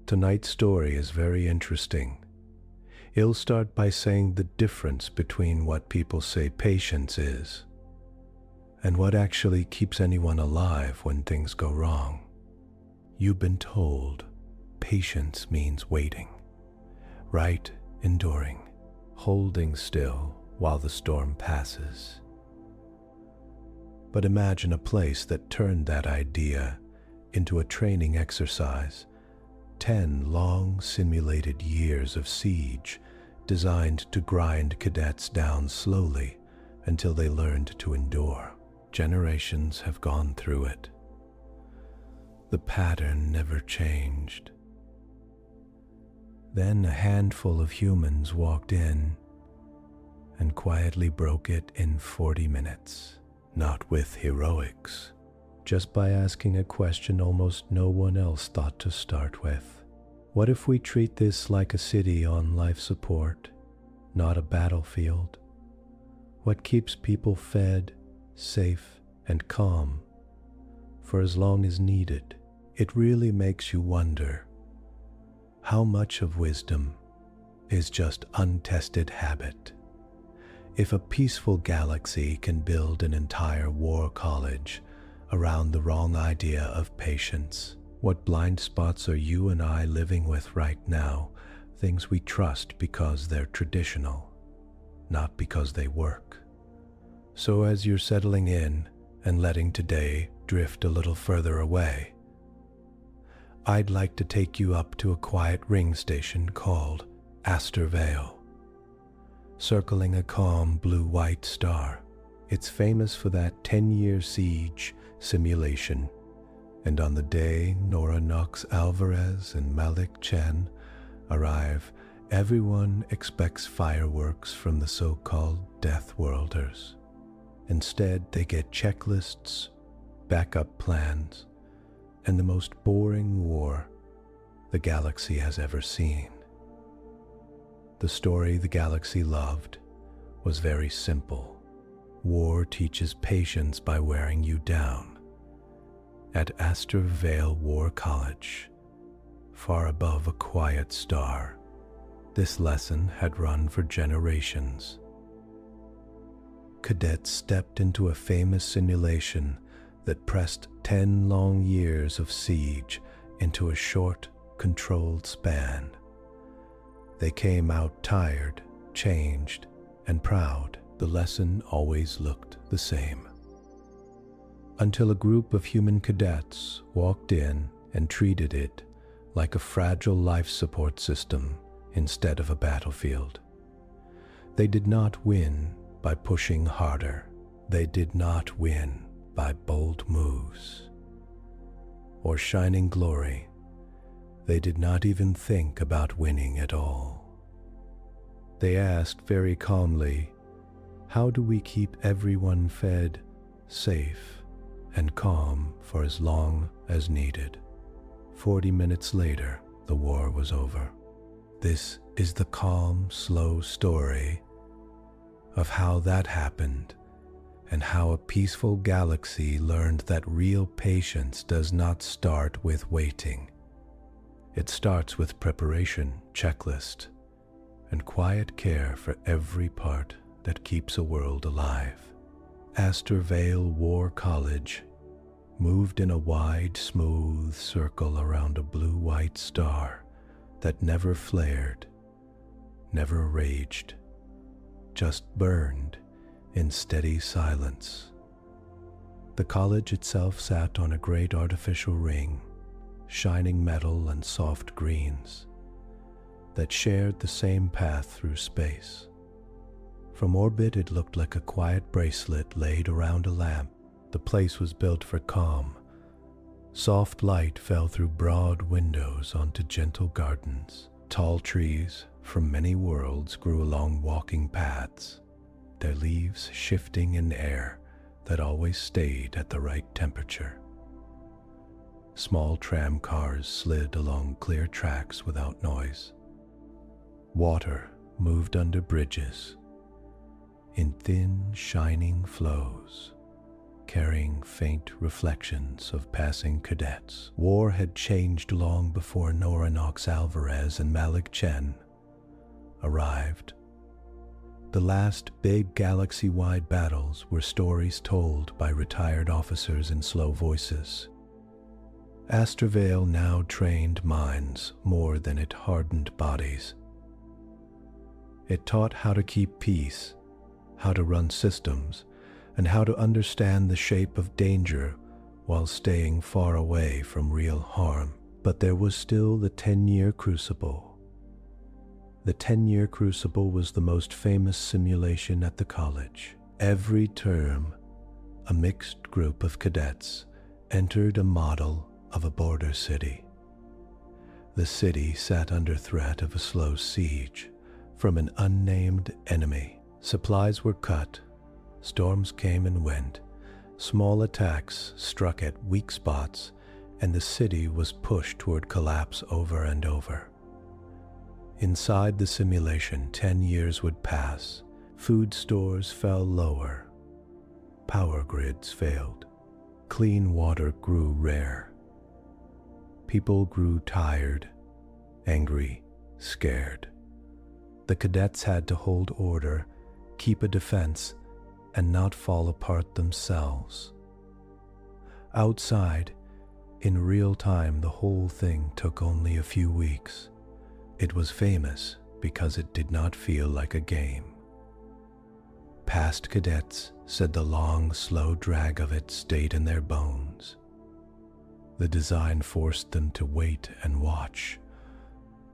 Tonight's story is very interesting. It'll start by saying the difference between what people say patience is and what actually keeps anyone alive when things go wrong. You've been told patience means waiting, right? Enduring, holding still while the storm passes. But imagine a place that turned that idea into a training exercise. 10 long simulated years of siege designed to grind cadets down slowly until they learned to endure. Generations have gone through it. The pattern never changed. Then a handful of humans walked in and quietly broke it in 40 minutes, not with heroics, just by asking a question almost no one else thought to start with. What if we treat this like a city on life support, not a battlefield? What keeps people fed, safe, and calm for as long as needed? It really makes you wonder how much of wisdom is just untested habit. If a peaceful galaxy can build an entire war college around the wrong idea of patience, what blind spots are you and I living with right now? Things we trust because they're traditional, not because they work. So as you're settling in and letting today drift a little further away, I'd like to take you up to a quiet ring station called Aster Vale, circling a calm blue-white star. It's famous for that 10-year siege simulation, and on the day Nora Knox Alvarez and Malik Chen arrive, everyone expects fireworks from the so-called deathworlders. Instead, they get checklists, backup plans, and the most boring war the galaxy has ever seen. The story the galaxy loved was very simple. War teaches patience by wearing you down. At Aster Vale War College, far above a quiet star, this lesson had run for generations. Cadets stepped into a famous simulation that pressed 10 long years of siege into a short, controlled span. They came out tired, changed, and proud. The lesson always looked the same. Until a group of human cadets walked in and treated it like a fragile life support system instead of a battlefield. They did not win by pushing harder. They did not win by bold moves or shining glory. They did not even think about winning at all. They asked very calmly, how do we keep everyone fed, safe, and calm for as long as needed? 40 minutes later, the war was over. This is the calm, slow story of how that happened and how a peaceful galaxy learned that real patience does not start with waiting. It starts with preparation, checklist, and quiet care for every part that keeps a world alive. Aster Vale War College moved in a wide, smooth circle around a blue-white star that never flared, never raged, just burned in steady silence. The college itself sat on a great artificial ring, shining metal and soft greens, that shared the same path through space. From orbit, it looked like a quiet bracelet laid around a lamp. The place was built for calm. Soft light fell through broad windows onto gentle gardens. Tall trees from many worlds grew along walking paths, their leaves shifting in air that always stayed at the right temperature. Small tram cars slid along clear tracks without noise. Water moved under bridges in thin, shining flows. carrying faint reflections of passing cadets. War had changed long before Nora Knox Alvarez and Malik Chen arrived. The last big galaxy-wide battles were stories told by retired officers in slow voices. Astervale now trained minds more than it hardened bodies. It taught how to keep peace, how to run systems, and how to understand the shape of danger while staying far away from real harm. But there was still the 10-year Crucible. The 10-year Crucible was the most famous simulation at the college. Every term, a mixed group of cadets entered a model of a border city. The city sat under threat of a slow siege from an unnamed enemy. Supplies were cut, storms came and went, small attacks struck at weak spots, and the city was pushed toward collapse over and over. Inside the simulation, 10 years would pass. Food stores fell lower. Power grids failed. Clean water grew rare. People grew tired, angry, scared. The cadets had to hold order, keep a defense, and not fall apart themselves. Outside, in real time, the whole thing took only a few weeks. It was famous because it did not feel like a game. Past cadets said the long, slow drag of it stayed in their bones. The design forced them to wait and watch,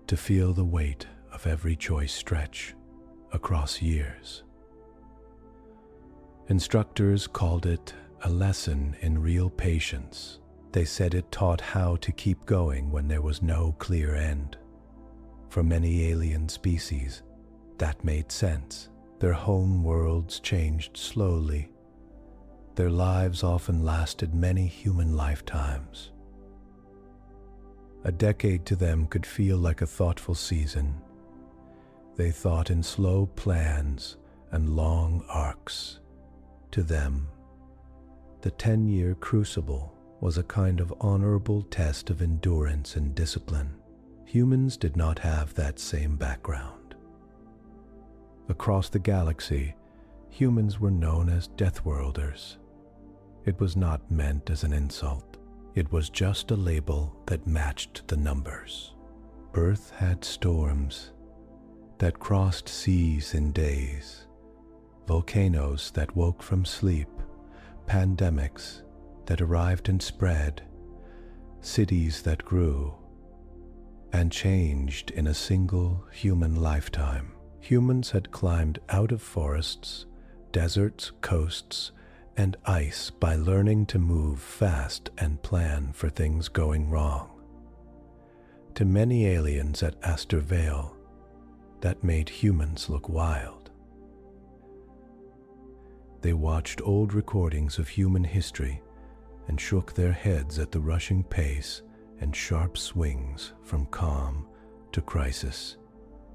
to feel the weight of every choice stretch across years. Instructors called it a lesson in real patience. They said it taught how to keep going when there was no clear end. For many alien species, that made sense. Their home worlds changed slowly. Their lives often lasted many human lifetimes. A decade to them could feel like a thoughtful season. They thought in slow plans and long arcs. To them, the 10-year Crucible was a kind of honorable test of endurance and discipline. Humans did not have that same background. Across the galaxy, humans were known as deathworlders. It was not meant as an insult. It was just a label that matched the numbers. Earth had storms that crossed seas in days, volcanoes that woke from sleep, pandemics that arrived and spread, cities that grew and changed in a single human lifetime. Humans had climbed out of forests, deserts, coasts, and ice by learning to move fast and plan for things going wrong. To many aliens at Astervale, that made humans look wild. They watched old recordings of human history and shook their heads at the rushing pace and sharp swings from calm to crisis.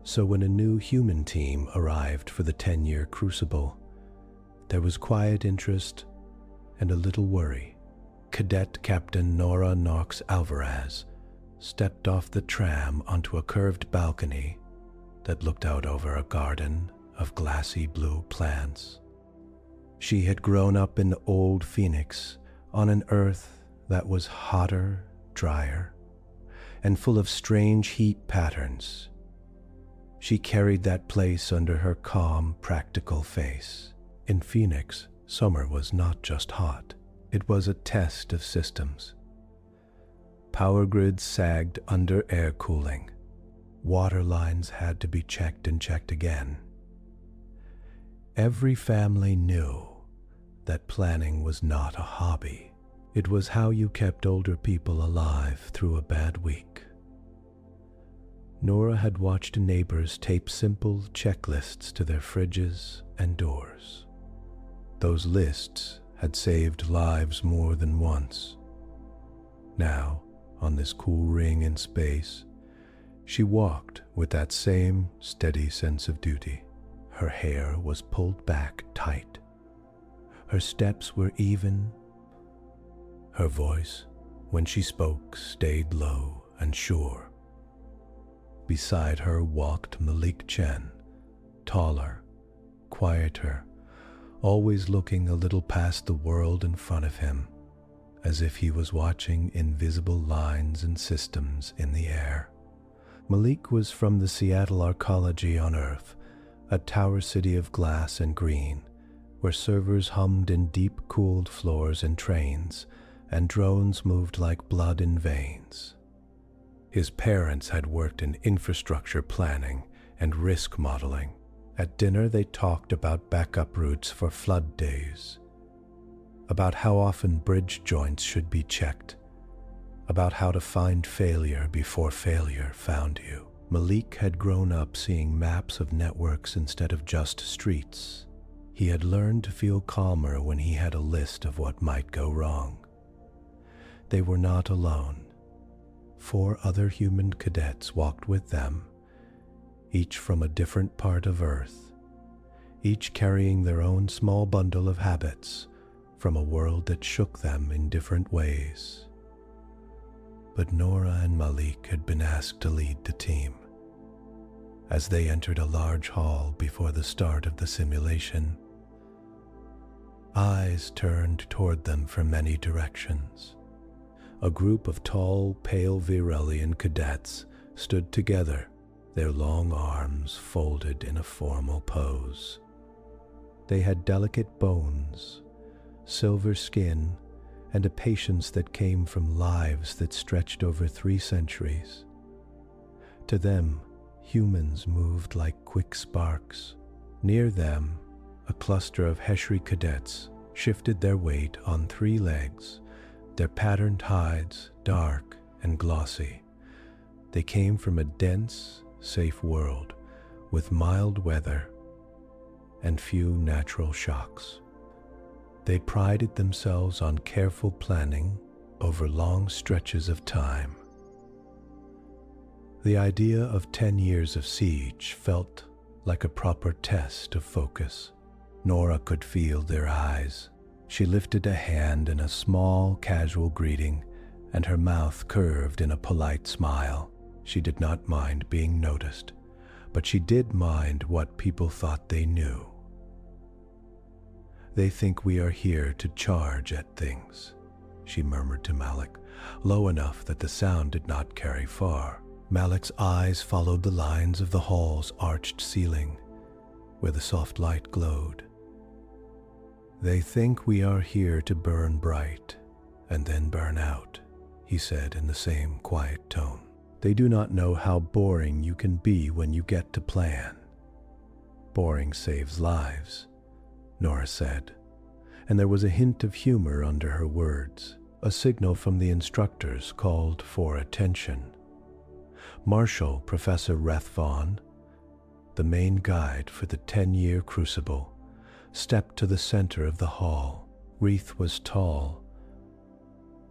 So when a new human team arrived for the 10-year Crucible, there was quiet interest and a little worry. Cadet Captain Nora Knox Alvarez stepped off the tram onto a curved balcony that looked out over a garden of glassy blue plants. She had grown up in old Phoenix on an Earth that was hotter, drier, and full of strange heat patterns. She carried that place under her calm, practical face. In Phoenix, summer was not just hot. It was a test of systems. Power grids sagged under air cooling. Water lines had to be checked and checked again. Every family knew that planning was not a hobby. It was how you kept older people alive through a bad week. Nora had watched neighbors tape simple checklists to their fridges and doors. Those lists had saved lives more than once. Now, on this cool ring in space, she walked with that same steady sense of duty. Her hair was pulled back tight. Her steps were even. Her voice, when she spoke, stayed low and sure. Beside her walked Malik Chen, taller, quieter, always looking a little past the world in front of him, as if he was watching invisible lines and systems in the air. Malik was from the Seattle Arcology on Earth, a tower city of glass and green, where servers hummed in deep-cooled floors and trains, and drones moved like blood in veins. His parents had worked in infrastructure planning and risk modeling. At dinner, they talked about backup routes for flood days, about how often bridge joints should be checked, about how to find failure before failure found you. Malik had grown up seeing maps of networks instead of just streets. He had learned to feel calmer when he had a list of what might go wrong. They were not alone. 4 other human cadets walked with them, each from a different part of Earth, each carrying their own small bundle of habits from a world that shook them in different ways. But Nora and Malik had been asked to lead the team. As they entered a large hall before the start of the simulation, eyes turned toward them from many directions. A group of tall, pale Virelian cadets stood together, their long arms folded in a formal pose. They had delicate bones, silver skin, and a patience that came from lives that stretched over 3 centuries. To them, humans moved like quick sparks. Near them, a cluster of Heshri cadets shifted their weight on 3 legs, their patterned hides dark and glossy. They came from a dense, safe world with mild weather and few natural shocks. They prided themselves on careful planning over long stretches of time. The idea of 10 years of siege felt like a proper test of focus. Nora could feel their eyes. She lifted a hand in a small, casual greeting, and her mouth curved in a polite smile. She did not mind being noticed, but she did mind what people thought they knew. "They think we are here to charge at things," she murmured to Malik, low enough that the sound did not carry far. Malik's eyes followed the lines of the hall's arched ceiling, where the soft light glowed. "They think we are here to burn bright and then burn out," he said in the same quiet tone. "They do not know how boring you can be when you get to plan." "Boring saves lives," Nora said, and there was a hint of humor under her words, a signal from the instructors called for attention. Marshal-Professor Reth, the main guide for the 10-year Crucible, stepped to the center of the hall. Reth was tall,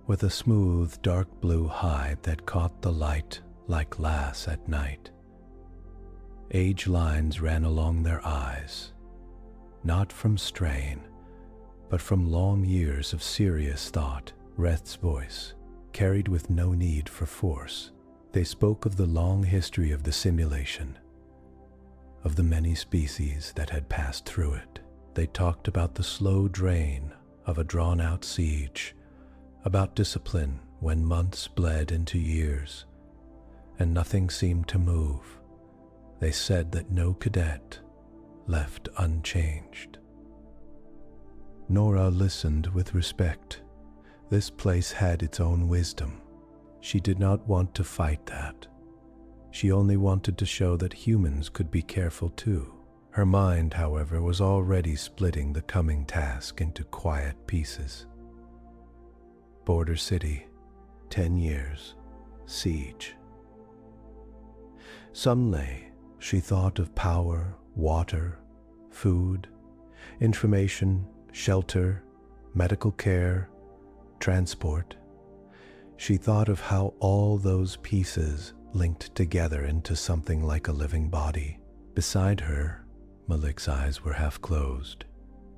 with a smooth dark blue hide that caught the light like glass at night. Age lines ran along their eyes, not from strain, but from long years of serious thought. Reth's voice carried with no need for force. They spoke of the long history of the simulation, of the many species that had passed through it. They talked about the slow drain of a drawn-out siege, about discipline when months bled into years, and nothing seemed to move. They said that no cadet left unchanged. Nora listened with respect. This place had its own wisdom. She did not want to fight that. She only wanted to show that humans could be careful too. Her mind, however, was already splitting the coming task into quiet pieces. Border city, 10 years, siege. Suddenly, she thought of power, water, food, information, shelter, medical care, transport. She thought of how all those pieces linked together into something like a living body. Beside her, Malik's eyes were half closed.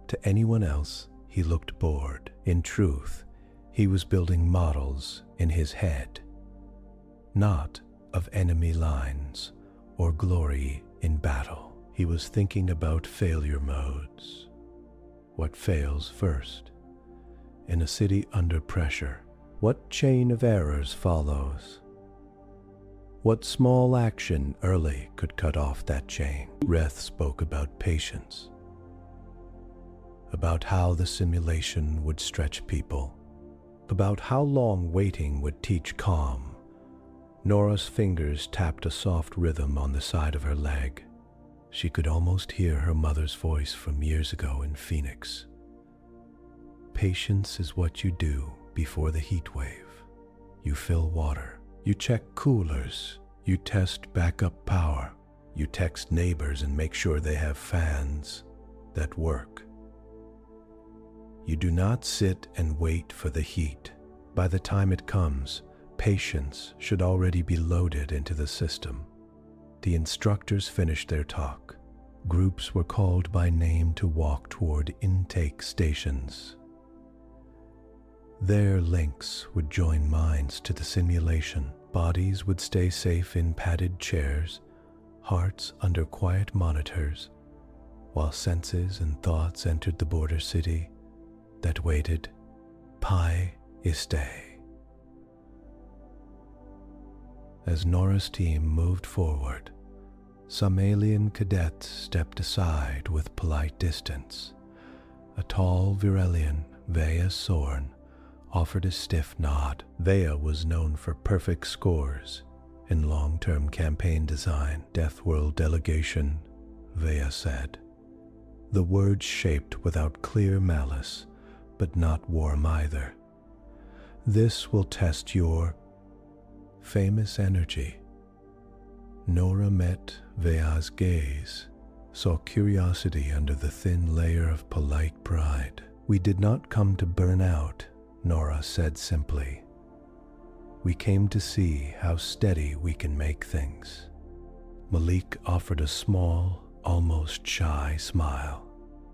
To anyone else, He looked bored. In truth, he was building models in his head, not of enemy lines or glory in battle. He was thinking about failure modes. What fails first? In a city under pressure, what chain of errors follows? What small action early could cut off that chain? Reth spoke about patience, about how the simulation would stretch people, about how long waiting would teach calm. Nora's fingers tapped a soft rhythm on the side of her leg. She could almost hear her mother's voice from years ago in Phoenix. Patience is what you do before the heat wave. You fill water. You check coolers. You test backup power. You text neighbors and make sure they have fans that work. You do not sit and wait for the heat. By the time it comes, patience should already be loaded into the system. The instructors finished their talk. Groups were called by name to walk toward intake stations. Their links would join minds to the simulation. Bodies would stay safe in padded chairs, hearts under quiet monitors, while senses and thoughts entered the border city that waited Pi Iste. As Nora's team moved forward, some alien cadets stepped aside with polite distance. A tall Virelian, Vea Sorn, offered a stiff nod. Vea was known for perfect scores in long-term campaign design. Deathworld delegation, Vea said. The words shaped without clear malice, but not warm either. This will test your famous energy. Nora met Vea's gaze, saw curiosity under the thin layer of polite pride. We did not come to burn out, Nora said simply. We came to see how steady we can make things. Malik offered a small, almost shy smile.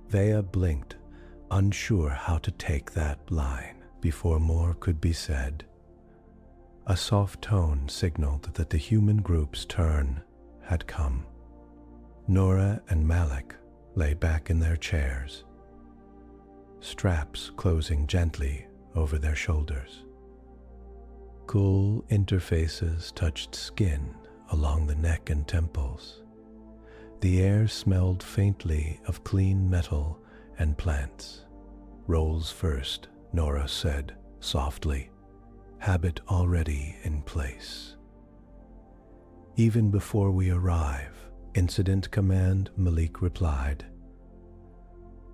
Vea blinked, unsure how to take that line. Before more could be said, a soft tone signaled that the human group's turn had come. Nora and Malik lay back in their chairs, straps closing gently over their shoulders. Cool interfaces touched skin along the neck and temples. The air smelled faintly of clean metal and plants. Rolls first, Nora said softly, habit already in place. Even before we arrive, incident command, Malik replied.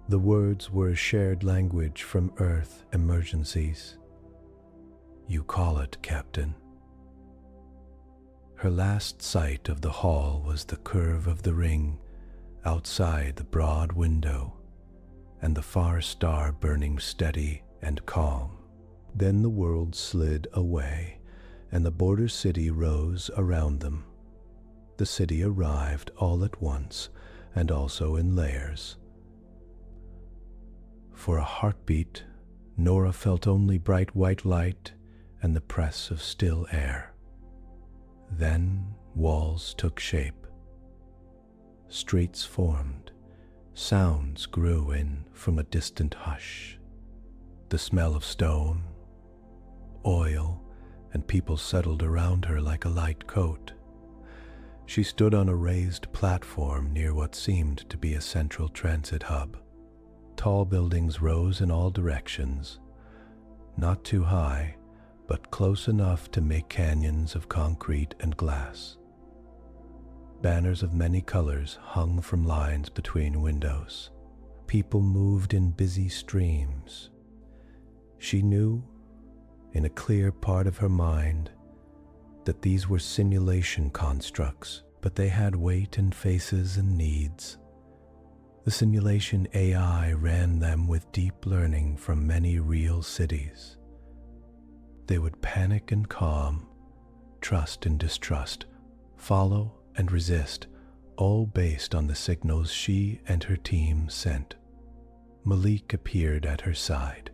The words were a shared language from Earth emergencies. You call it, Captain. Her last sight of the hall was the curve of the ring outside the broad window and the far star burning steady and calm. Then the world slid away and the border city rose around them. The city arrived all at once and also in layers. For a heartbeat, Nora felt only bright white light and the press of still air. Then walls took shape. Streets formed. Sounds grew in from a distant hush. The smell of stone, oil, and people settled around her like a light coat. She stood on a raised platform near what seemed to be a central transit hub. Tall buildings rose in all directions, not too high, but close enough to make canyons of concrete and glass. Banners of many colors hung from lines between windows. People moved in busy streams. She knew, in a clear part of her mind, that these were simulation constructs, but they had weight and faces and needs. The simulation AI ran them with deep learning from many real cities. They would panic and calm, trust and distrust, follow and resist, all based on the signals she and her team sent. Malik appeared at her side,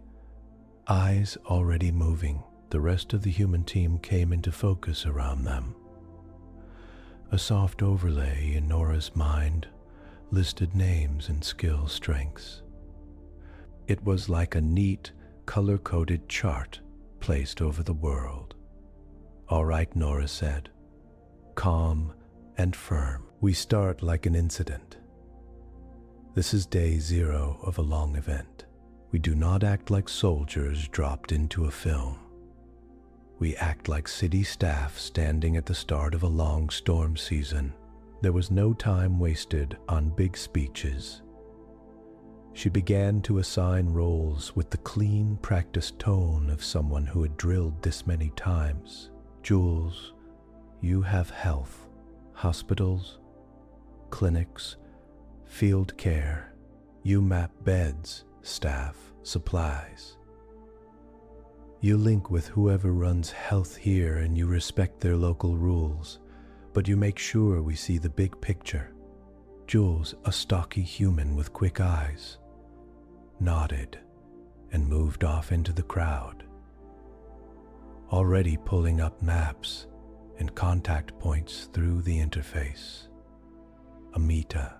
eyes already moving. The rest of the human team came into focus around them. A soft overlay in Nora's mind listed names and skill strengths. It was like a neat, color-coded chart placed over the world. "All right," Nora said, calm and firm. "We start like an incident. This is day 0 of a long event. We do not act like soldiers dropped into a film. We act like city staff standing at the start of a long storm season." There was no time wasted on big speeches. She began to assign roles with the clean, practiced tone of someone who had drilled this many times. "Jules, you have health, hospitals, clinics, field care. You map beds, staff, supplies. You link with whoever runs health here and you respect their local rules, but you make sure we see the big picture." Jules, a stocky human with quick eyes, nodded and moved off into the crowd, already pulling up maps and contact points through the interface. "Amita,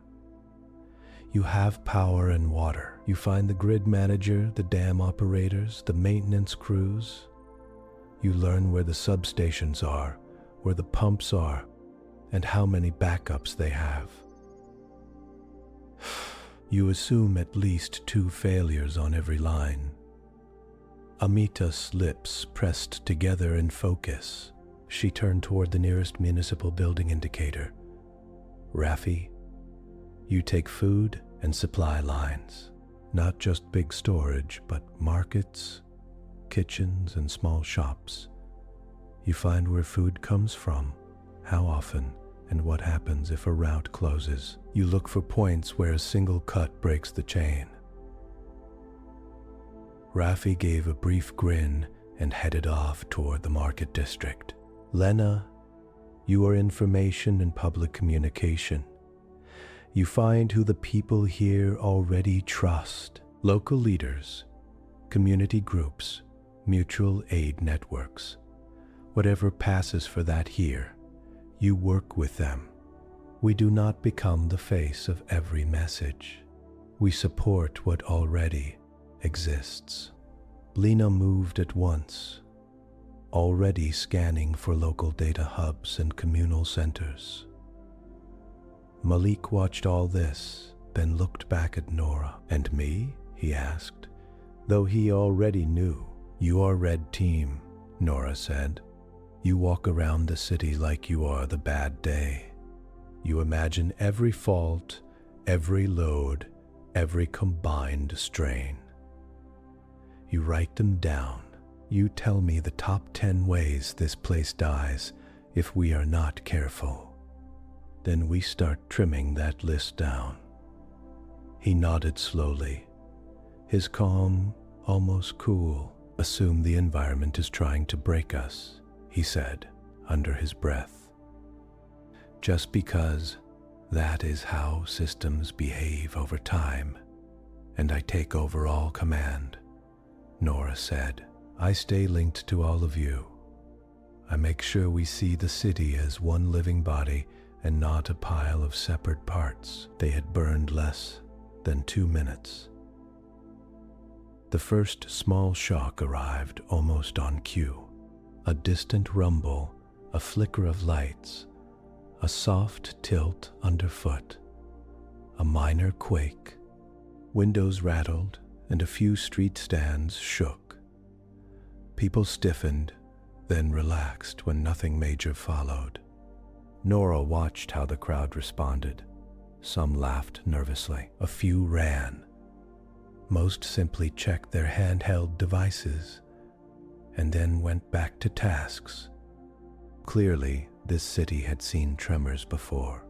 you have power and water. You find the grid manager, the dam operators, the maintenance crews. You learn where the substations are, where the pumps are, and how many backups they have. You assume at least 2 failures on every line." Amita's lips pressed together in focus. She turned toward the nearest municipal building indicator. "Raffi, you take food and supply lines, not just big storage, but markets, kitchens, and small shops. You find where food comes from, how often, and what happens if a route closes. You look for points where a single cut breaks the chain." Raffi gave a brief grin and headed off toward the market district. "Lena, you are information and public communication. You find who the people here already trust. Local leaders, community groups, mutual aid networks. Whatever passes for that here, you work with them. We do not become the face of every message. We support what already exists." Lena moved at once, already scanning for local data hubs and communal centers. Malik watched all this, then looked back at Nora. "And me?" he asked, though he already knew. "You are Red Team," Nora said. "You walk around the city like you are the bad day. You imagine every fault, every load, every combined strain. You write them down. You tell me the top 10 ways this place dies if we are not careful. Then we start trimming that list down." He nodded slowly. His calm, almost cool, "Assume the environment is trying to break us," he said under his breath. "Just because that is how systems behave over time, and I take over all command," Nora said. "I stay linked to all of you. I make sure we see the city as one living body and not a pile of separate parts." They had burned less than 2 minutes. The first small shock arrived almost on cue. A distant rumble, a flicker of lights, a soft tilt underfoot, a minor quake. Windows rattled and a few street stands shook. People stiffened, then relaxed when nothing major followed. Nora watched how the crowd responded. Some laughed nervously. A few ran. Most simply checked their handheld devices and then went back to tasks. Clearly, this city had seen tremors before.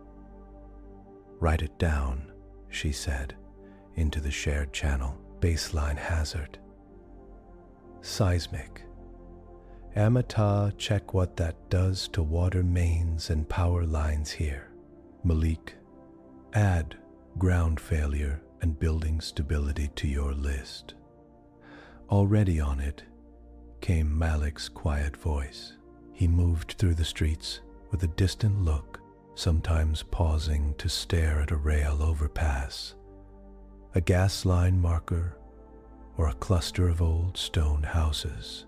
"Write it down," she said, into the shared channel. "Baseline hazard. Seismic. Amita, check what that does to water mains and power lines here. Malik, add ground failure and building stability to your list. Already on it came Malik's quiet voice. He moved through the streets with a distant look, sometimes pausing to stare at a rail overpass, a gas line marker, or a cluster of old stone houses.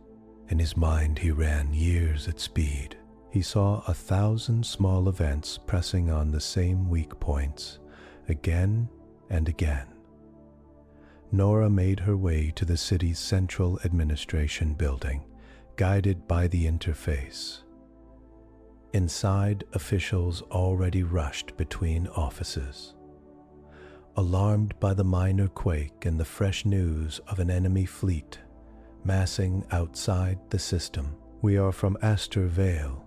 In his mind he ran years at speed. He saw 1,000 small events pressing on the same weak points again and again. Nora made her way to the city's central administration building, guided by the interface. Inside, officials already rushed between offices. Alarmed by the minor quake and the fresh news of an enemy fleet massing outside the system. "We are from Aster Vale,"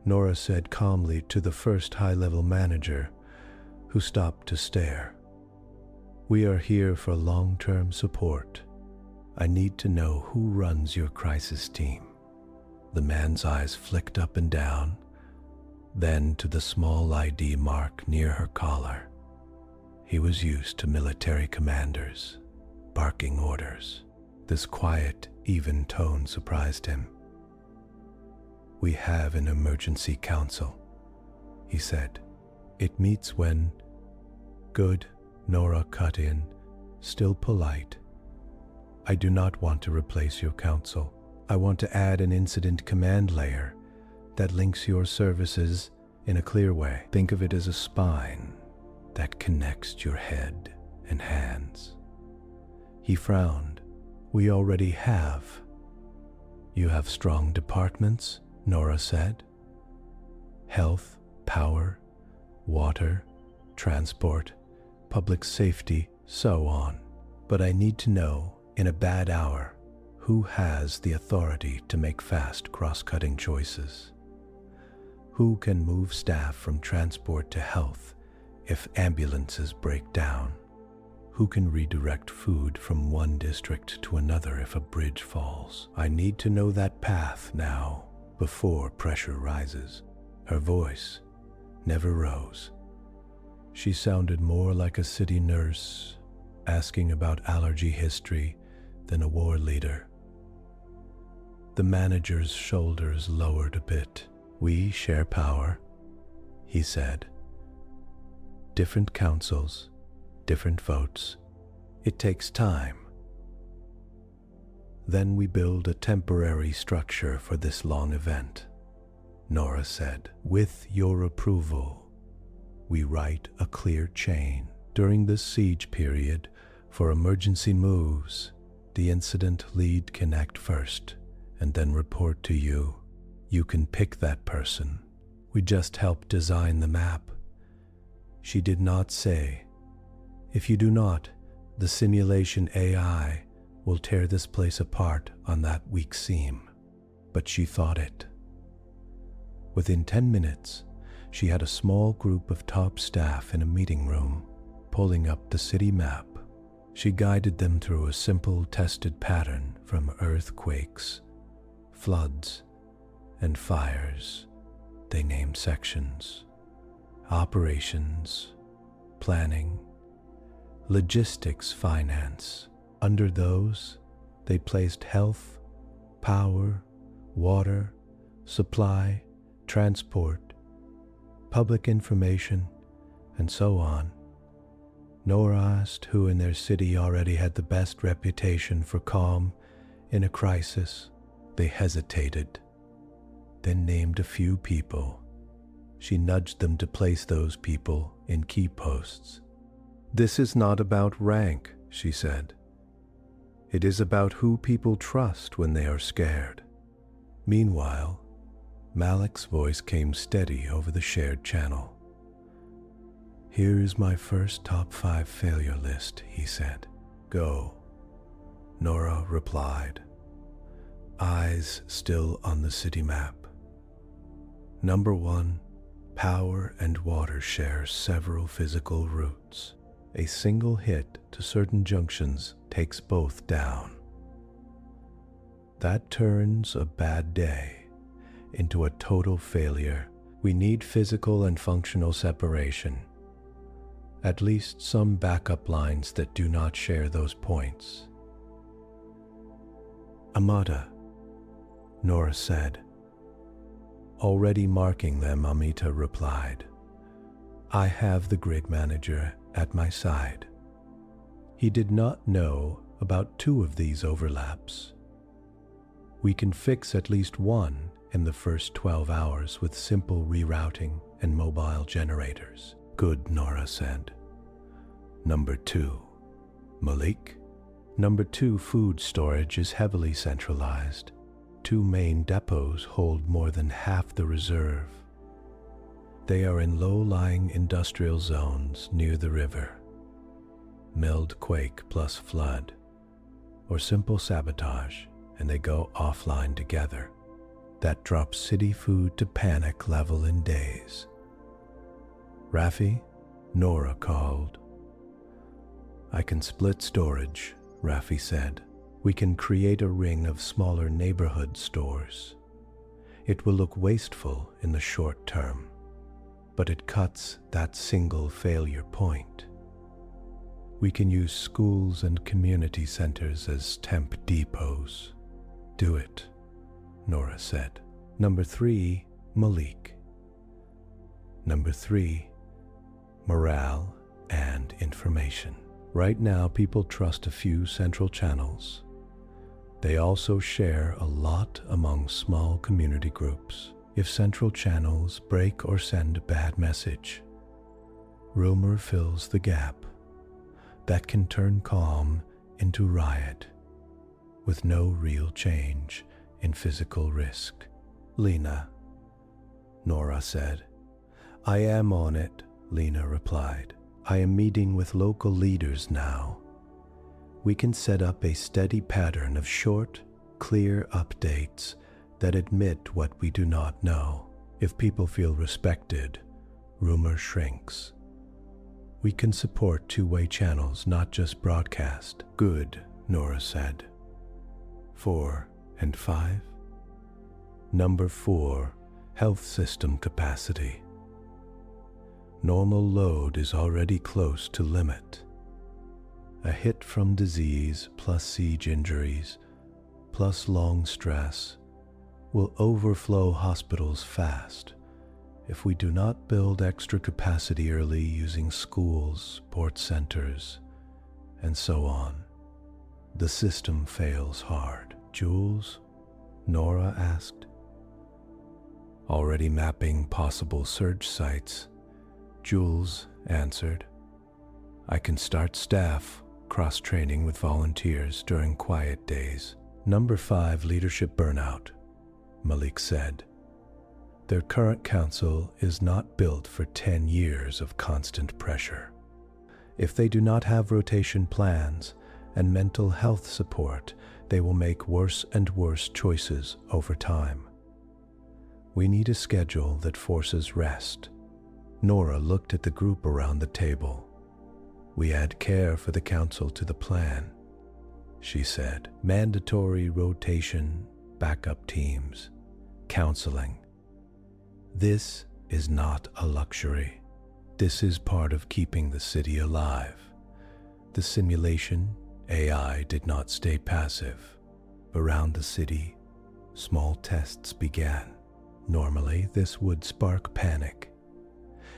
Nora said calmly to the first high-level manager, who stopped to stare. "We are here for long-term support. I need to know who runs your crisis team." The man's eyes flicked up and down, then to the small ID mark near her collar. He was used to military commanders, barking orders. This quiet, even tone surprised him. "We have an emergency council," he said. "It meets when—" "Good," Nora cut in, still polite. "I do not want to replace your council. I want to add an incident command layer that links your services in a clear way. Think of it as a spine that connects your head and hands." He frowned. "We already have." "You have strong departments," Nora said. "Health, power, water, transport, public safety, so on. But I need to know, in a bad hour, who has the authority to make fast cross-cutting choices. Who can move staff from transport to health if ambulances break down? Who can redirect food from one district to another if a bridge falls? I need to know that path now, before pressure rises." Her voice never rose. She sounded more like a city nurse asking about allergy history than a war leader. The manager's shoulders lowered a bit. "We share power," he said. "Different councils, different votes. It takes time. Then we build a temporary structure for this long event," Nora said. "With your approval, we write a clear chain. During this siege period, for emergency moves, the incident lead can act first and then report to you. You can pick that person. We just help design the map." She did not say, "If you do not, the simulation AI will tear this place apart on that weak seam." But she thought it. Within 10 minutes, she had a small group of top staff in a meeting room, pulling up the city map. She guided them through a simple tested pattern from earthquakes, floods, and fires. They named sections: operations, planning, logistics, finance. Under those, they placed health, power, water, supply, transport, public information, and so on. Nora asked who in their city already had the best reputation for calm in a crisis. They hesitated, then named a few people. She nudged them to place those people in key posts. "This is not about rank," she said. "It is about who people trust when they are scared." Meanwhile, Malik's voice came steady over the shared channel. "Here's my first top 5 failure list," he said. "Go." Nora replied, eyes still on the city map. Number 1, power and water share several physical routes. A single hit to certain junctions takes both down. That turns a bad day into a total failure. We need physical and functional separation. At least some backup lines that do not share those points. Amata, Nora said. Already marking them, Amita replied. I have the grid manager at my side. He did not know about 2 of these overlaps. We can fix at least one in the first 12 hours with simple rerouting and mobile generators. Good, Nora said. Number 2, Malik. Number 2, food storage is heavily centralized. 2 main depots hold more than half the reserve. They are in low-lying industrial zones near the river. Mild quake plus flood, or simple sabotage, and they go offline together. That drops city food to panic level in days. Raffi, Nora called. I can split storage, Raffi said. We can create a ring of smaller neighborhood stores. It will look wasteful in the short term, but it cuts that single failure point. We can use schools and community centers as temp depots. Do it, Nora said. Number 3, Malik. Number 3, morale and information. Right now, people trust a few central channels. They also share a lot among small community groups. If central channels break or send a bad message, rumor fills the gap. That can turn calm into riot, with no real change in physical risk. Lena, Nora said. I am on it, Lena replied. I am meeting with local leaders now. We can set up a steady pattern of short, clear updates that admit what we do not know. If people feel respected, rumor shrinks. We can support 2-way channels, not just broadcast. Good, Nora said. 4 and 5. Number 4, health system capacity. Normal load is already close to limit. A hit from disease plus siege injuries plus long stress will overflow hospitals fast if we do not build extra capacity early using schools, sports centers, and so on. The system fails hard. Jules? Nora asked. Already mapping possible surge sites, Jules answered. I can start staff cross-training with volunteers during quiet days. Number 5, leadership burnout, Malik said. Their current council is not built for 10 years of constant pressure. If they do not have rotation plans and mental health support, they will make worse and worse choices over time. We need a schedule that forces rest. Nora looked at the group around the table. We add care for the council to the plan, she said. Mandatory rotation, backup teams, counseling. This is not a luxury. This is part of keeping the city alive. The simulation, AI, did not stay passive. Around the city, small tests began. Normally, this would spark panic.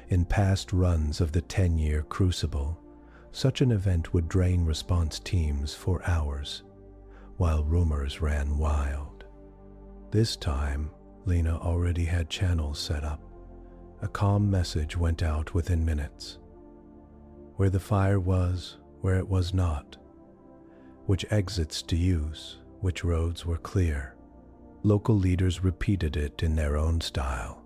In past runs of the 10-year Crucible, such an event would drain response teams for hours, while rumors ran wild. This time, Lena already had channels set up. A calm message went out within minutes. Where the fire was, where it was not. Which exits to use, which roads were clear. Local leaders repeated it in their own style.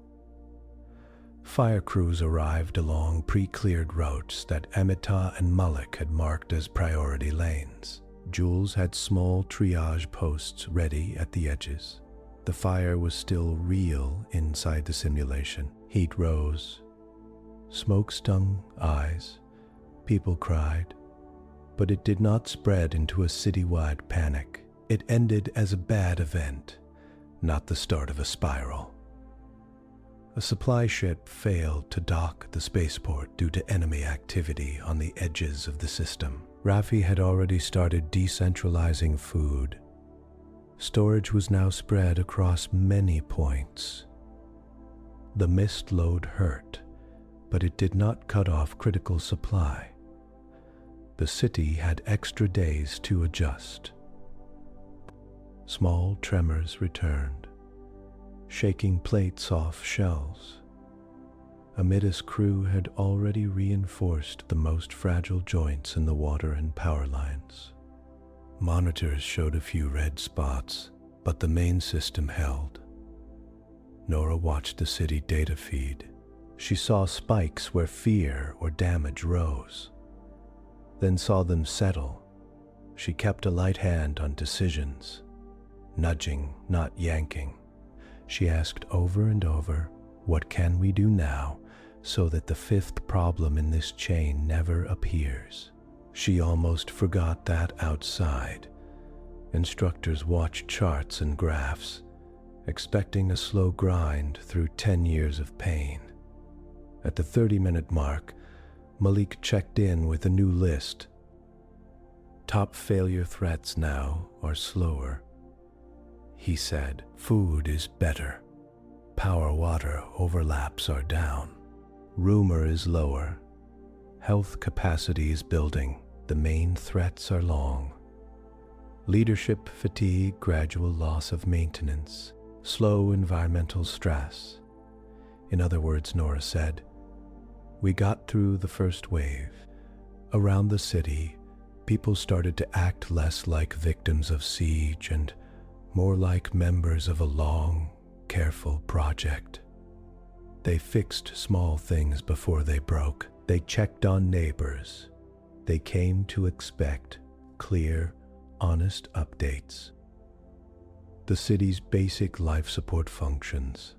Fire crews arrived along pre-cleared routes that Amita and Malik had marked as priority lanes. Jules had small triage posts ready at the edges. The fire was still real inside the simulation. Heat rose. Smoke stung eyes. People cried. But it did not spread into a citywide panic. It ended as a bad event, not the start of a spiral. A supply ship failed to dock at the spaceport due to enemy activity on the edges of the system. Raffi had already started decentralizing food. Storage was now spread across many points. The mist load hurt, but it did not cut off critical supply. The city had extra days to adjust. Small tremors returned, shaking plates off shelves. Amid's crew had already reinforced the most fragile joints in the water and power lines. Monitors showed a few red spots, but the main system held. Nora watched the city data feed. She saw spikes where fear or damage rose, then saw them settle. She kept a light hand on decisions, nudging, not yanking. She asked over and over, "What can we do now so that the fifth problem in this chain never appears?" She almost forgot that outside, instructors watched charts and graphs, expecting a slow grind through 10 years of pain. At the 30-minute mark, Malik checked in with a new list. Top failure threats now are slower. He said, "Food is better. Power water overlaps are down. Rumor is lower. Health capacity is building. The main threats are long. Leadership fatigue, gradual loss of maintenance, slow environmental stress." In other words, Nora said, "We got through the first wave. Around the city, people started to act less like victims of siege and more like members of a long, careful project. They fixed small things before they broke. They checked on neighbors. They came to expect clear, honest updates. The city's basic life support functions,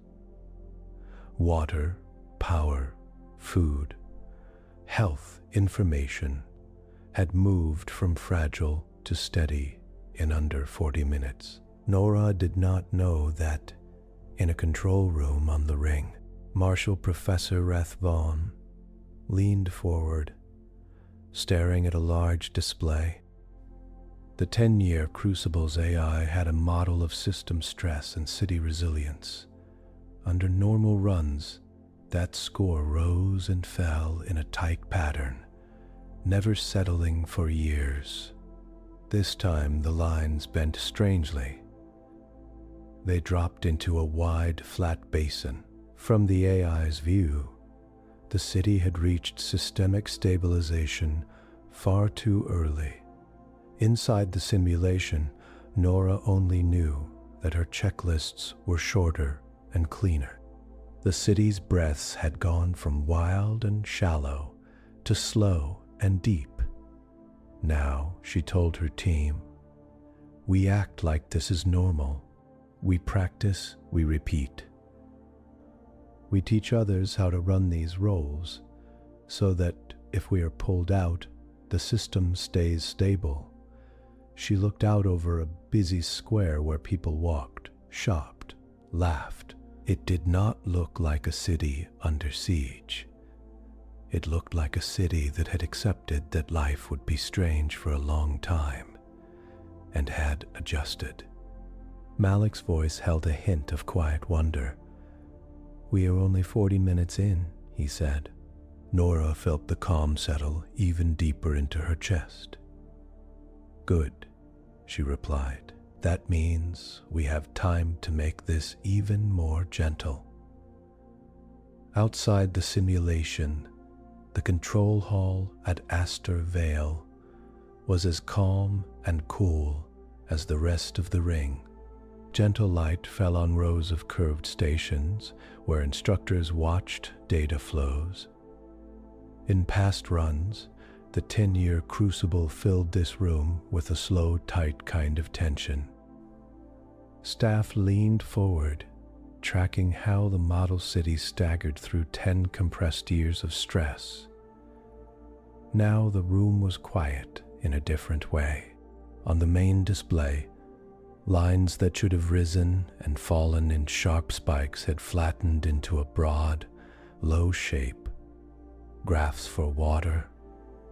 water, power, food, health information, had moved from fragile to steady in under 40 minutes. Nora did not know that in a control room on the ring, Marshal-Professor Reth Vaughn leaned forward, staring at a large display. The 10-year Crucible's AI had a model of system stress and city resilience. Under normal runs, that score rose and fell in a tight pattern, never settling for years. This time the lines bent strangely. They dropped into a wide, flat basin. From the AI's view, the city had reached systemic stabilization far too early. Inside the simulation, Nora only knew that her checklists were shorter and cleaner. The city's breaths had gone from wild and shallow to slow and deep. Now, she told her team, "We act like this is normal. We practice, we repeat. We teach others how to run these roles so that if we are pulled out, the system stays stable." She looked out over a busy square where people walked, shopped, laughed. It did not look like a city under siege. It looked like a city that had accepted that life would be strange for a long time and had adjusted. Malik's voice held a hint of quiet wonder. "We are only 40 minutes in," he said. Nora felt the calm settle even deeper into her chest. "Good," she replied. "That means we have time to make this even more gentle." Outside the simulation, the control hall at Astor Vale was as calm and cool as the rest of the ring. Gentle light fell on rows of curved stations where instructors watched data flows. In past runs, the 10-year Crucible filled this room with a slow, tight kind of tension. Staff leaned forward, tracking how the model city staggered through 10 compressed years of stress. Now the room was quiet in a different way. On the main display, Lines that should have risen and fallen in sharp spikes had flattened into a broad, low shape. Graphs for water,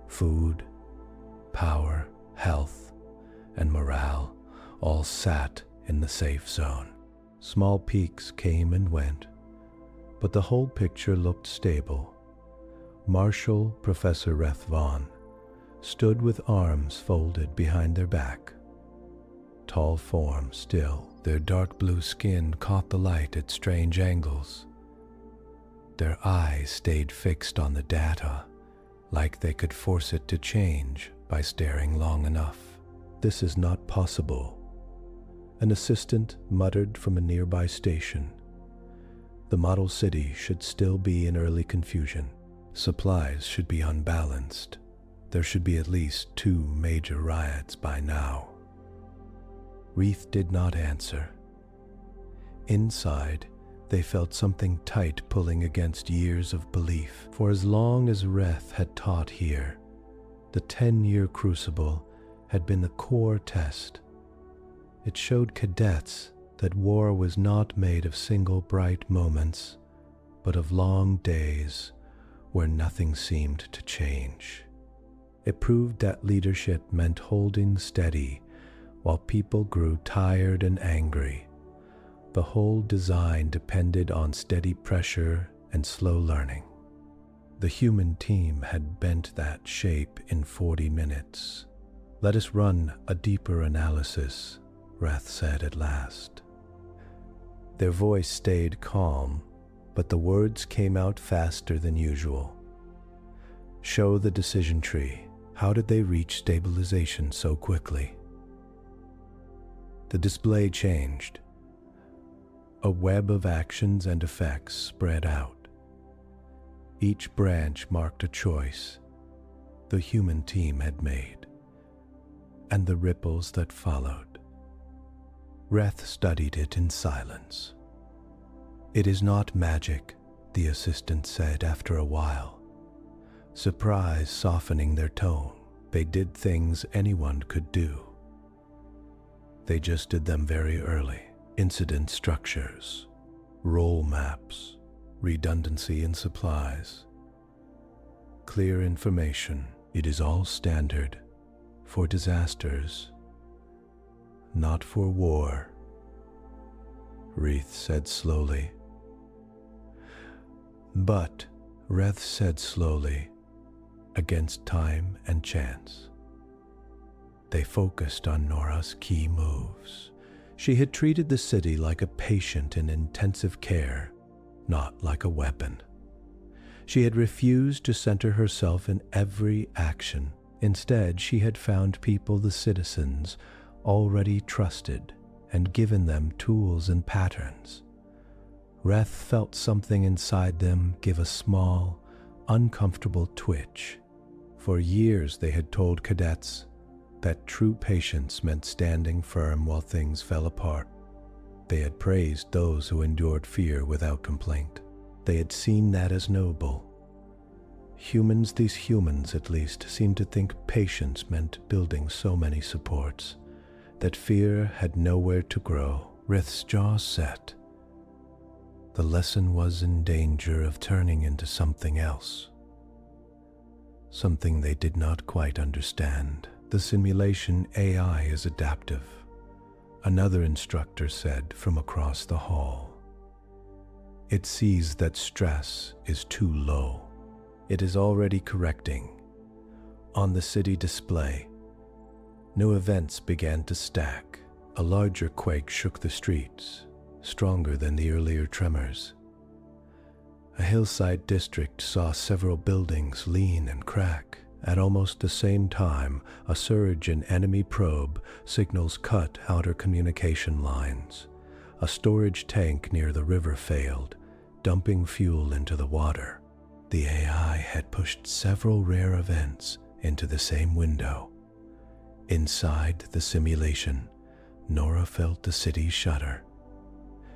food, power, health, and morale all sat in the safe zone. Small peaks came and went, but the whole picture looked stable. Marshal-Professor Reth stood with arms folded behind their back. Tall forms still, their dark blue skin caught the light at strange angles. Their eyes stayed fixed on the data, like they could force it to change by staring long enough. "This is not possible," an assistant muttered from a nearby station. The model city should still be in early confusion. Supplies should be unbalanced. There should be at least 2 major riots by now. Reth did not answer. Inside, they felt something tight pulling against years of belief. For as long as Reth had taught here, the 10-year Crucible had been the core test. It showed cadets that war was not made of single bright moments, but of long days where nothing seemed to change. It proved that leadership meant holding steady while people grew tired and angry. The whole design depended on steady pressure and slow learning. The human team had bent that shape in 40 minutes. "Let us run a deeper analysis," Reth said at last. Their voice stayed calm, but the words came out faster than usual. "Show the decision tree. How did they reach stabilization so quickly?" The display changed. A web of actions and effects spread out. Each branch marked a choice the human team had made, and the ripples that followed. Reth studied it in silence. "It is not magic," the assistant said after a while, surprise softening their tone. "They did things anyone could do. They just did them very early. Incident structures, role maps, redundancy in supplies, clear information. It is all standard for disasters, not for war," Reth said slowly. "But," Reth said slowly, "against time and chance." They focused on Nora's key moves. She had treated the city like a patient in intensive care, not like a weapon. She had refused to center herself in every action. Instead, she had found people the citizens already trusted and given them tools and patterns. Reth felt something inside them give a small, uncomfortable twitch. For years they had told cadets that true patience meant standing firm while things fell apart. They had praised those who endured fear without complaint. They had seen that as noble. These humans at least, seemed to think patience meant building so many supports, that fear had nowhere to grow. Reth's jaw set. The lesson was in danger of turning into something else. Something they did not quite understand. "The simulation AI is adaptive," another instructor said from across the hall. "It sees that stress is too low. It is already correcting." On the city display, new events began to stack. A larger quake shook the streets, stronger than the earlier tremors. A hillside district saw several buildings lean and crack. At almost the same time, a surge in enemy probe signals cut outer communication lines. A storage tank near the river failed, dumping fuel into the water. The AI had pushed several rare events into the same window. Inside the simulation, Nora felt the city shudder.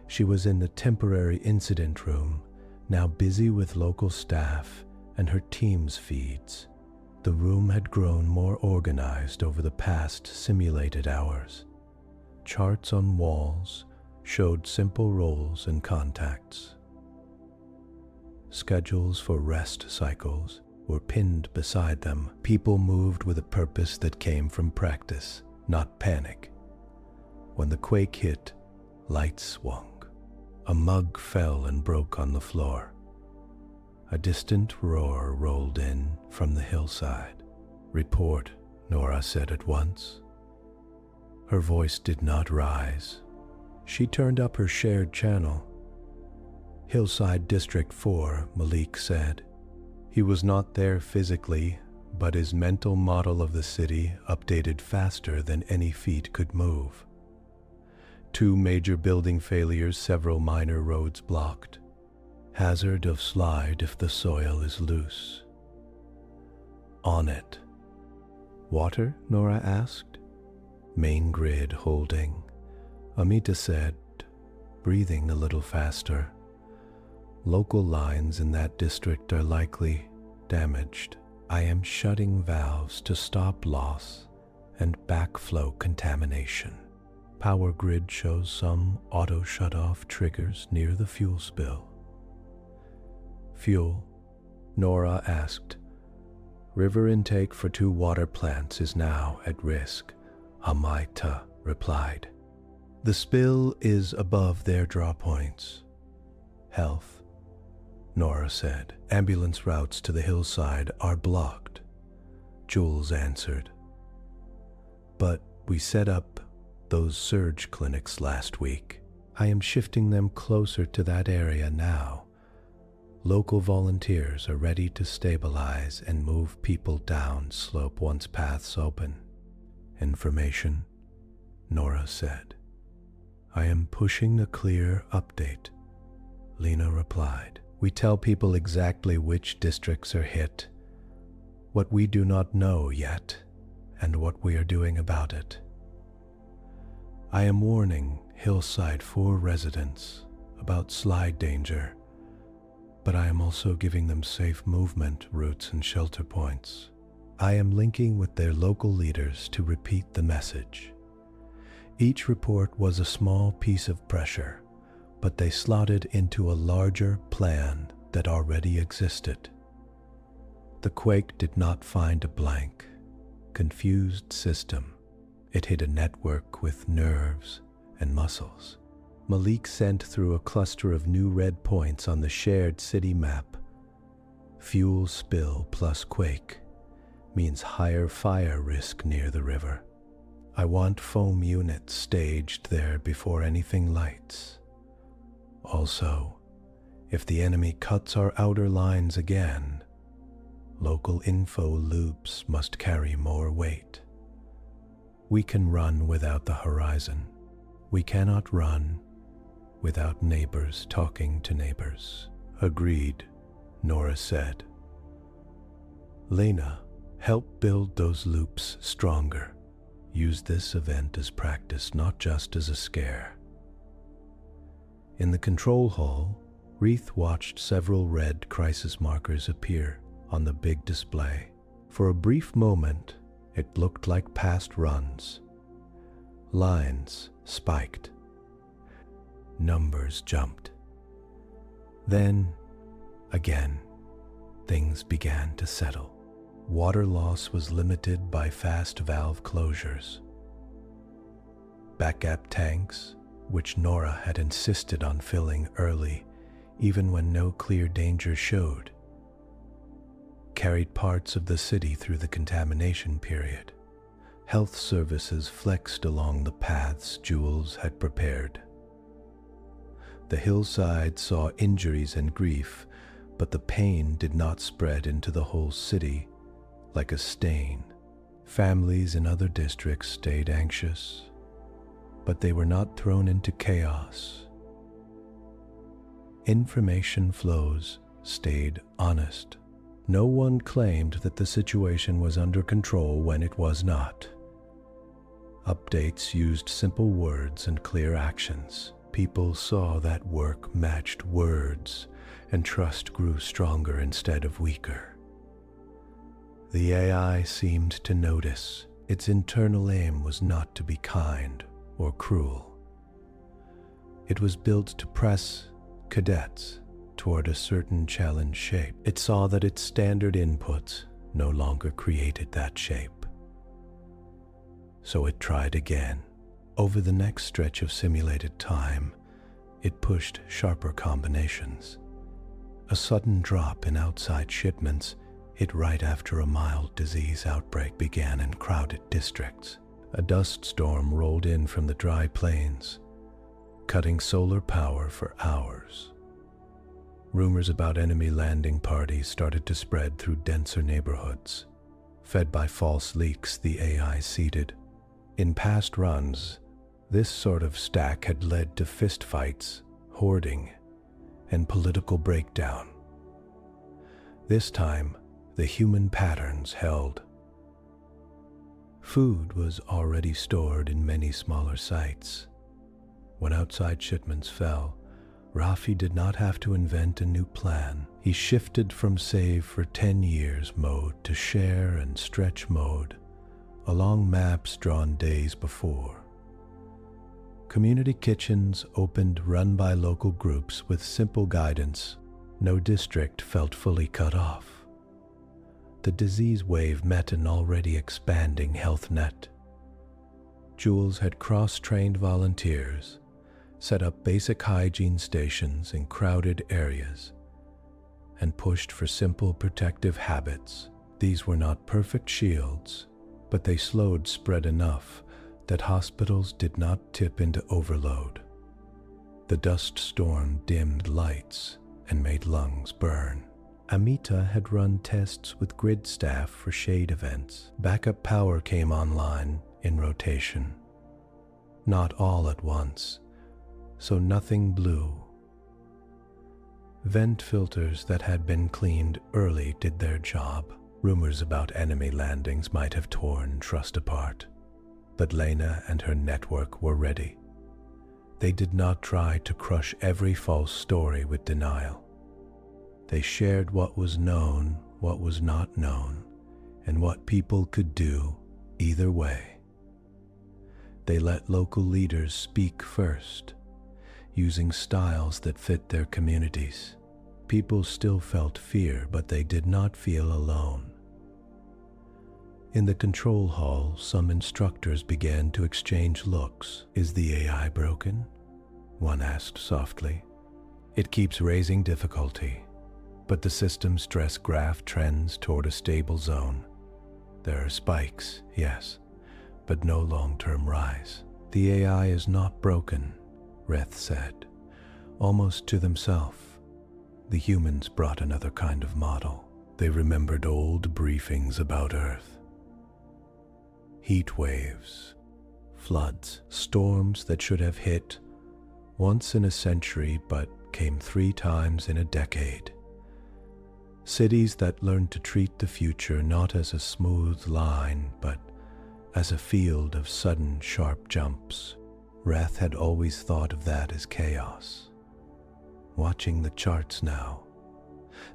She was in the temporary incident room, now busy with local staff and her team's feeds. The room had grown more organized over the past simulated hours. Charts on walls showed simple roles and contacts. Schedules for rest cycles were pinned beside them. People moved with a purpose that came from practice, not panic. When the quake hit, lights swung. A mug fell and broke on the floor. A distant roar rolled in from the hillside. "Report," Nora said at once. Her voice did not rise. She turned up her shared channel. "Hillside District 4, Malik said. He was not there physically, but his mental model of the city updated faster than any feet could move. 2 major building failures, several minor roads blocked. Hazard of slide if the soil is loose. On it." "Water?" Nora asked. "Main grid holding," Amita said, breathing a little faster. "Local lines in that district are likely damaged. I am shutting valves to stop loss and backflow contamination. Power grid shows some auto shut-off triggers near the fuel spill." "Fuel?" Nora asked. "River intake for 2 water plants is now at risk," Amita replied. "The spill is above their draw points." "Health?" Nora said. "Ambulance routes to the hillside are blocked," Jules answered. "But we set up those surge clinics last week. I am shifting them closer to that area now. Local volunteers are ready to stabilize and move people down slope once paths open." "Information?" Nora said. "I am pushing a clear update," Lena replied. "We tell people exactly which districts are hit, what we do not know yet, and what we are doing about it. I am warning Hillside 4 residents about slide danger, but I am also giving them safe movement routes and shelter points. I am linking with their local leaders to repeat the message. Each report was a small piece of pressure, but they slotted into a larger plan that already existed. The quake did not find a blank, confused system. It hit a network with nerves and muscles. Malik sent through a cluster of new red points on the shared city map. Fuel spill plus quake means higher fire risk near the river. I want foam units staged there before anything lights. Also, if the enemy cuts our outer lines again, local info loops must carry more weight. We can run without the horizon. We cannot run without neighbors talking to neighbors." "Agreed," Nora said. "Lena, help build those loops stronger. Use this event as practice, not just as a scare." In the control hall, Reth watched several red crisis markers appear on the big display. For a brief moment, it looked like past runs. Lines spiked. Numbers jumped. Then, again, things began to settle. Water loss was limited by fast valve closures. Backup tanks, which Nora had insisted on filling early, even when no clear danger showed, carried parts of the city through the contamination period. Health services flexed along the paths Jules had prepared. The hillside saw injuries and grief, but the pain did not spread into the whole city like a stain. Families in other districts stayed anxious, but they were not thrown into chaos. Information flows stayed honest. No one claimed that the situation was under control when it was not. Updates used simple words and clear actions. People saw that work matched words, and trust grew stronger instead of weaker. The AI seemed to notice. Its internal aim was not to be kind or cruel. It was built to press cadets toward a certain challenge shape. It saw that its standard inputs no longer created that shape. So it tried again. Over the next stretch of simulated time, it pushed sharper combinations. A sudden drop in outside shipments hit right after a mild disease outbreak began in crowded districts. A dust storm rolled in from the dry plains, cutting solar power for hours. Rumors about enemy landing parties started to spread through denser neighborhoods. Fed by false leaks the AI seeded. In past runs, this sort of stack had led to fistfights, hoarding, and political breakdown. This time, the human patterns held. Food was already stored in many smaller sites. When outside shipments fell, Rafi did not have to invent a new plan. He shifted from save for 10 years mode to share and stretch mode, along maps drawn days before. Community kitchens opened run by local groups with simple guidance. No district felt fully cut off. The disease wave met an already expanding health net. Jules had cross-trained volunteers, set up basic hygiene stations in crowded areas, and pushed for simple protective habits. These were not perfect shields, but they slowed spread enough that hospitals did not tip into overload. The dust storm dimmed lights and made lungs burn. Amita had run tests with grid staff for shade events. Backup power came online in rotation. Not all at once, so nothing blew. Vent filters that had been cleaned early did their job. Rumors about enemy landings might have torn trust apart, but Lena and her network were ready. They did not try to crush every false story with denial. They shared what was known, what was not known, and what people could do either way. They let local leaders speak first, using styles that fit their communities. People still felt fear, but they did not feel alone. In the control hall, some instructors began to exchange looks. "Is the AI broken?" one asked softly. "It keeps raising difficulty, but the system's stress graph trends toward a stable zone. There are spikes, yes, but no long-term rise." "The AI is not broken," Reth said, almost to themselves. The humans brought another kind of model. They remembered old briefings about Earth. Heat waves, floods, storms that should have hit once in a century but came 3 times in a decade. Cities that learned to treat the future not as a smooth line but as a field of sudden sharp jumps. Reth had always thought of that as chaos. Watching the charts now,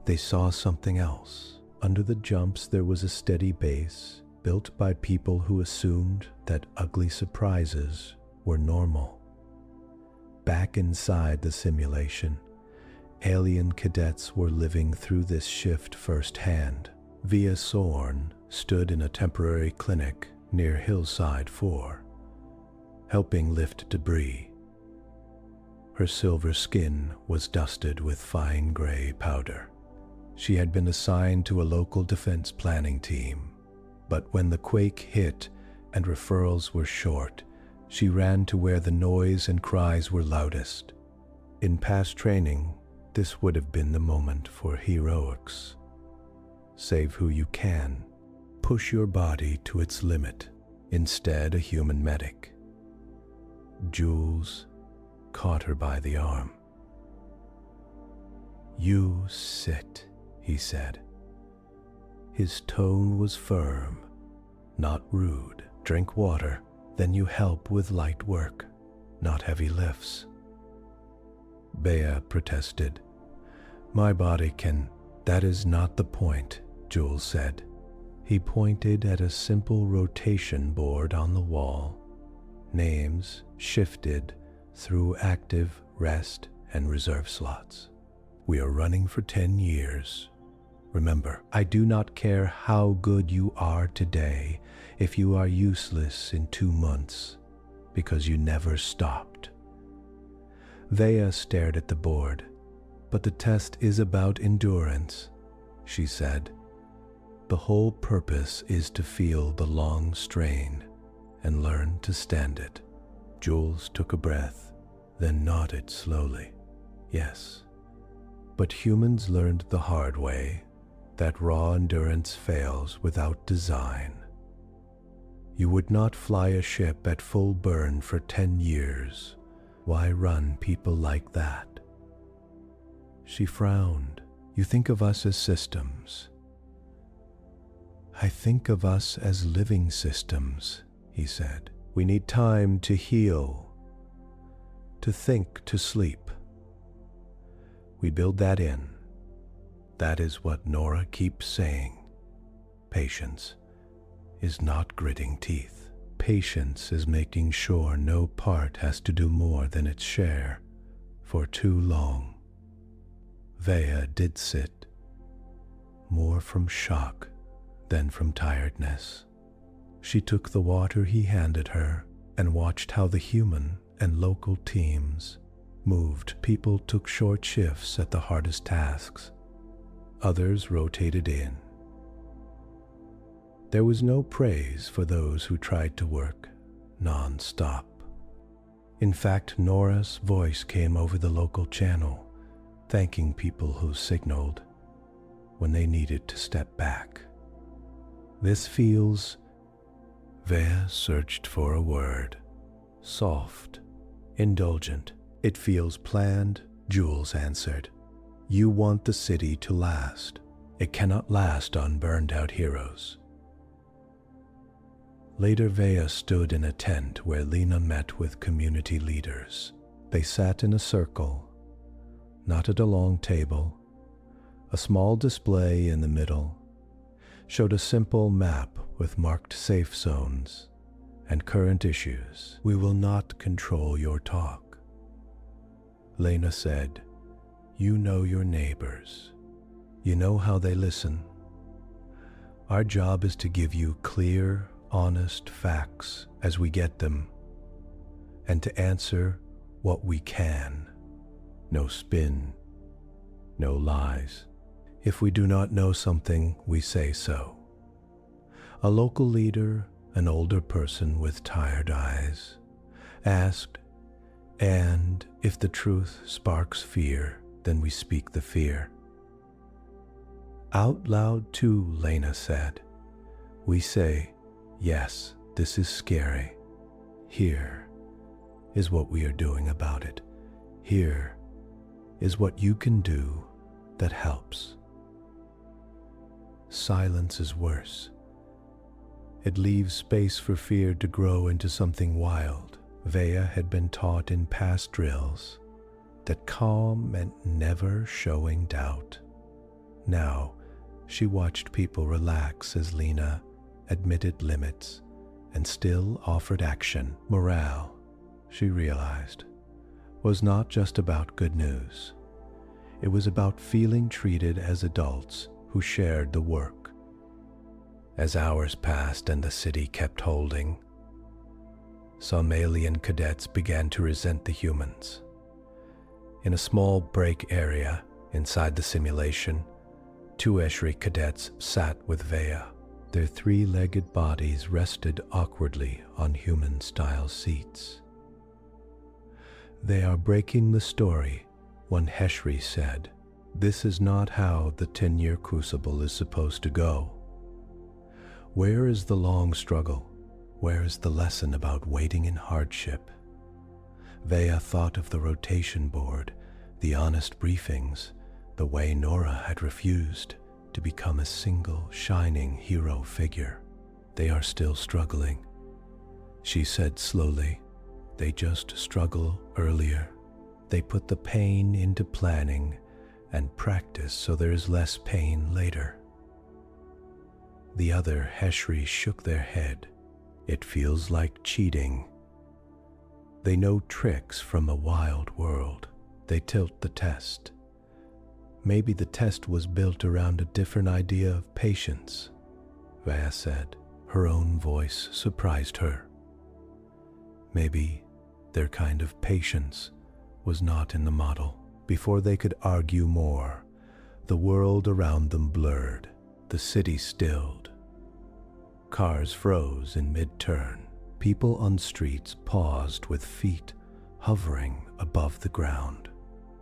they saw something else. Under the jumps there was a steady base, built by people who assumed that ugly surprises were normal. Back inside the simulation, alien cadets were living through this shift firsthand. Via Sorn stood in a temporary clinic near Hillside 4, helping lift debris. Her silver skin was dusted with fine gray powder. She had been assigned to a local defense planning team, but when the quake hit and referrals were short, she ran to where the noise and cries were loudest. In past training, this would have been the moment for heroics. Save who you can. Push your body to its limit. Instead, a human medic. Jules caught her by the arm. "You sit," he said. His tone was firm, not rude. "Drink water, then you help with light work, not heavy lifts." Bea protested. "My body can—" "That is not the point," Jules said. He pointed at a simple rotation board on the wall. Names shifted through active, rest, and reserve slots. We are running for 10 years. Remember, I do not care how good you are today if you are useless in 2 months because you never stopped. Vea stared at the board. But the test is about endurance, she said. The whole purpose is to feel the long strain and learn to stand it. Jules took a breath, then nodded slowly. Yes, but humans learned the hard way that raw endurance fails without design. You would not fly a ship at full burn for 10 years. Why run people like that? She frowned. You think of us as systems. I think of us as living systems, he said. We need time to heal, to think, to sleep. We build that in. That is what Nora keeps saying. Patience is not gritting teeth. Patience is making sure no part has to do more than its share for too long. Vea did sit, more from shock than from tiredness. She took the water he handed her and watched how the human and local teams moved. People took short shifts at the hardest tasks. Others rotated in. There was no praise for those who tried to work non-stop. In fact, Nora's voice came over the local channel, thanking people who signaled when they needed to step back. This feels... Vea searched for a word. Soft, indulgent. It feels planned, Jules answered. You want the city to last. It cannot last on burned-out heroes. Later, Vea stood in a tent where Lena met with community leaders. They sat in a circle, not at a long table. A small display in the middle showed a simple map with marked safe zones and current issues. We will not control your talk. Lena said, you know your neighbors. You know how they listen. Our job is to give you clear, honest facts as we get them, and to answer what we can. No spin, no lies. If we do not know something, we say so. A local leader, an older person with tired eyes, asked, and if the truth sparks fear, then we speak the fear. Out loud too, Lena said. We say, yes, this is scary. Here is what we are doing about it. Here is what you can do that helps. Silence is worse. It leaves space for fear to grow into something wild. Vea had been taught in past drills that calm meant never showing doubt. Now, she watched people relax as Lena admitted limits and still offered action. Morale, she realized, was not just about good news. It was about feeling treated as adults who shared the work. As hours passed and the city kept holding, some alien cadets began to resent the humans. In a small break area inside the simulation, 2 Eshri cadets sat with Vea. Their 3-legged bodies rested awkwardly on human-style seats. They are breaking the story, one Heshri said. This is not how the 10-year Crucible is supposed to go. Where is the long struggle? Where is the lesson about waiting in hardship? Vea thought of the rotation board, the honest briefings, the way Nora had refused to become a single shining hero figure. They are still struggling, she said slowly. They just struggle earlier. They put the pain into planning and practice so there is less pain later. The other Heshri shook their head. It feels like cheating. They know tricks from a wild world. They tilt the test. Maybe the test was built around a different idea of patience, Reth said. Her own voice surprised her. Maybe their kind of patience was not in the model. Before they could argue more, the world around them blurred. The city stilled. Cars froze in mid-turn. People on streets paused with feet hovering above the ground.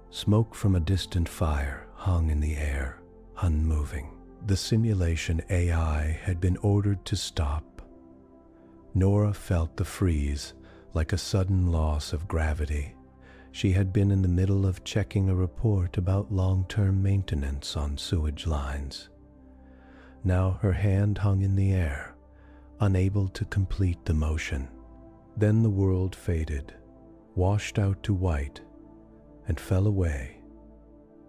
Smoke from a distant fire hung in the air, unmoving. The simulation AI had been ordered to stop. Nora felt the freeze like a sudden loss of gravity. She had been in the middle of checking a report about long-term maintenance on sewage lines. Now her hand hung in the air, unable to complete the motion. Then the world faded, washed out to white, and fell away.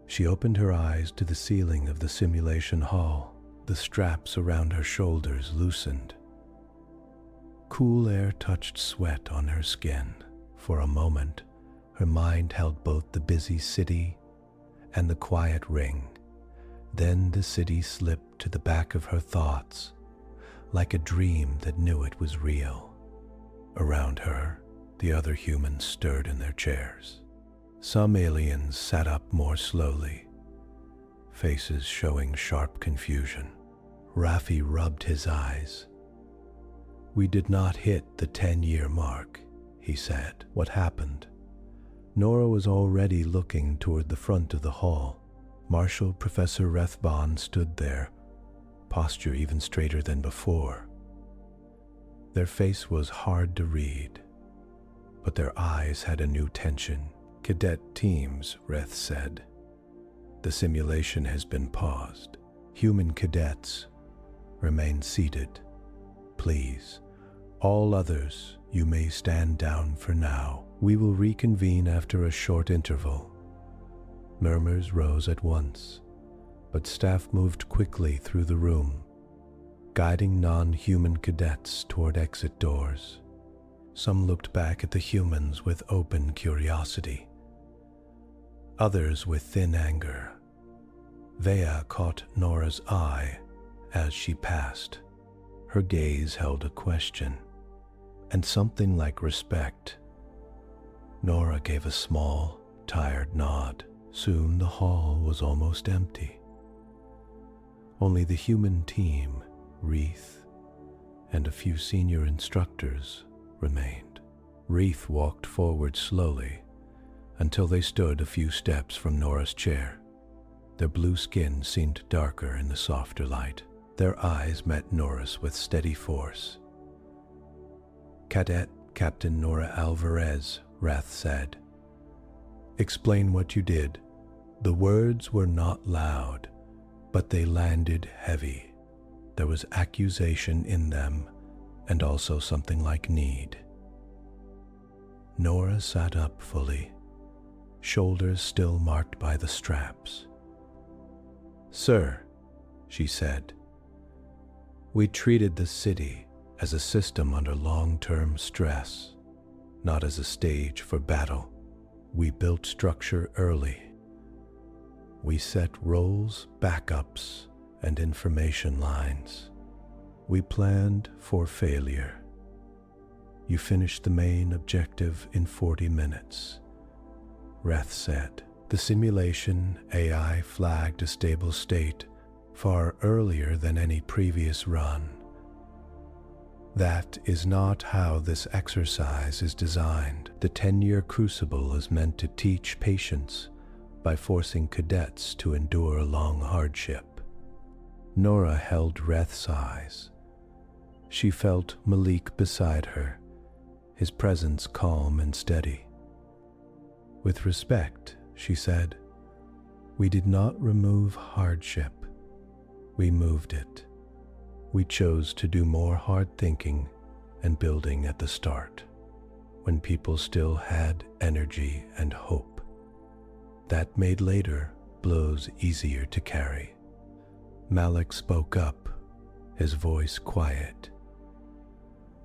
She opened her eyes to the ceiling of the simulation hall. The straps around her shoulders loosened. Cool air touched sweat on her skin. For a moment, her mind held both the busy city and the quiet ring. Then the city slipped to the back of her thoughts, like a dream that knew it was real. Around her, the other humans stirred in their chairs. Some aliens sat up more slowly, faces showing sharp confusion. Raffi rubbed his eyes. "We did not hit the 10-year mark," he said. "What happened?" Nora was already looking toward the front of the hall. Marshal-Professor Reth stood there, posture even straighter than before. Their face was hard to read, but their eyes had a new tension. "Cadet teams," Reth said. "The simulation has been paused. Human cadets, remain seated. Please. All others, you may stand down for now. We will reconvene after a short interval." Murmurs rose at once, but staff moved quickly through the room, guiding non-human cadets toward exit doors. Some looked back at the humans with open curiosity, others with thin anger. Vea caught Nora's eye as she passed. Her gaze held a question, and something like respect. Nora gave a small, tired nod. Soon the hall was almost empty. Only the human team, Reth, and a few senior instructors remained. Reth walked forward slowly until they stood a few steps from Nora's chair. Their blue skin seemed darker in the softer light. Their eyes met Nora's with steady force. "Cadet Captain Nora Alvarez," Reth said. "Explain what you did." The words were not loud, but they landed heavy. There was accusation in them, and also something like need. Nora sat up fully, shoulders still marked by the straps. "Sir," she said, "we treated the city as a system under long-term stress, not as a stage for battle. We built structure early. We set roles, backups, and information lines. We planned for failure. You finished the main objective in 40 minutes, Reth said. The simulation AI flagged a stable state far earlier than any previous run. That is not how this exercise is designed. The 10-year Crucible is meant to teach patience by forcing cadets to endure long hardship. Nora held Reth's eyes. She felt Malik beside her, his presence calm and steady. With respect, she said, "We did not remove hardship. We moved it. We chose to do more hard thinking and building at the start, when people still had energy and hope. That made later blows easier to carry." Malik spoke up, his voice quiet.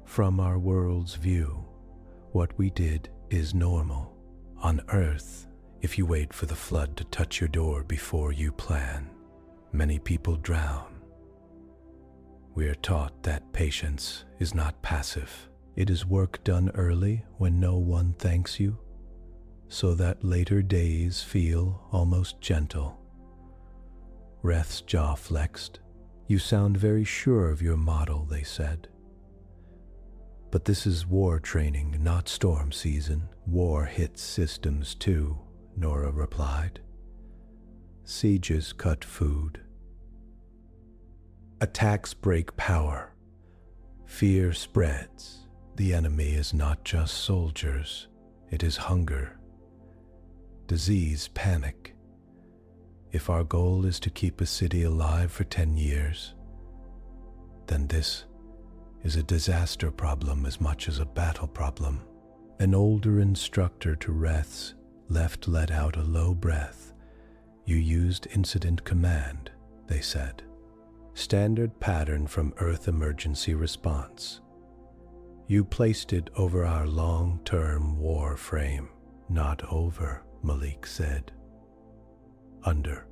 "From our world's view, what we did is normal. On Earth, if you wait for the flood to touch your door before you plan, many people drown. We are taught that patience is not passive. It is work done early when no one thanks you, so that later days feel almost gentle. Reth's jaw flexed. You sound very sure of your model, they said. But this is war training, not storm season. War hits systems too, Nora replied. Sieges cut food. Attacks break power. Fear spreads. The enemy is not just soldiers, it is hunger, disease, panic. If our goal is to keep a city alive for 10 years, then this is a disaster problem as much as a battle problem. An older instructor to Reth's left let out a low breath. You used incident command, they said. Standard pattern from Earth emergency response. You placed it over our long-term war frame. Not over, Malik said. Under,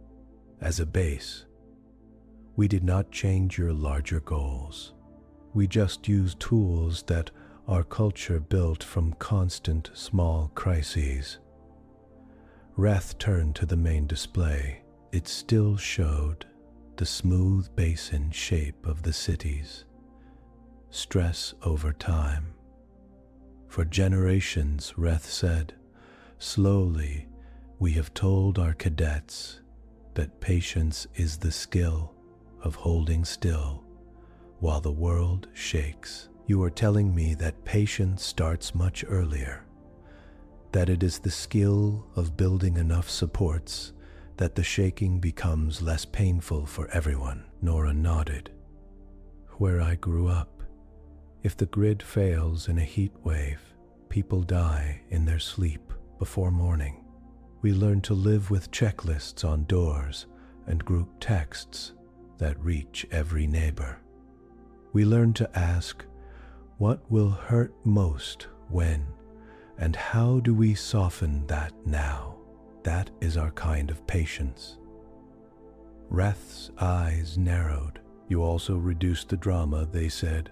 as a base. We did not change your larger goals. We just used tools that our culture built from constant small crises. Reth turned to the main display. It still showed the smooth basin shape of the cities. Stress over time. For generations, Reth said, slowly we have told our cadets that patience is the skill of holding still while the world shakes. You are telling me that patience starts much earlier, that it is the skill of building enough supports that the shaking becomes less painful for everyone. Nora nodded. Where I grew up, if the grid fails in a heat wave, people die in their sleep before morning. We learn to live with checklists on doors and group texts that reach every neighbor. We learn to ask, what will hurt most when, and how do we soften that now? That is our kind of patience. Reth's eyes narrowed. You also reduced the drama, they said.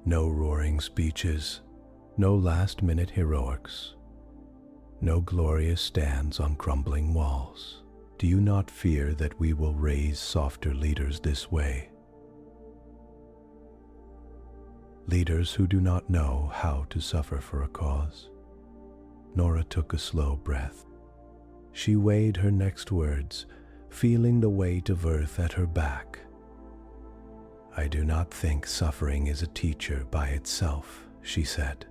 No roaring speeches, no last-minute heroics, no glorious stands on crumbling walls. Do you not fear that we will raise softer leaders this way? Leaders who do not know how to suffer for a cause. Nora took a slow breath. She weighed her next words, feeling the weight of earth at her back. I do not think suffering is a teacher by itself, she said.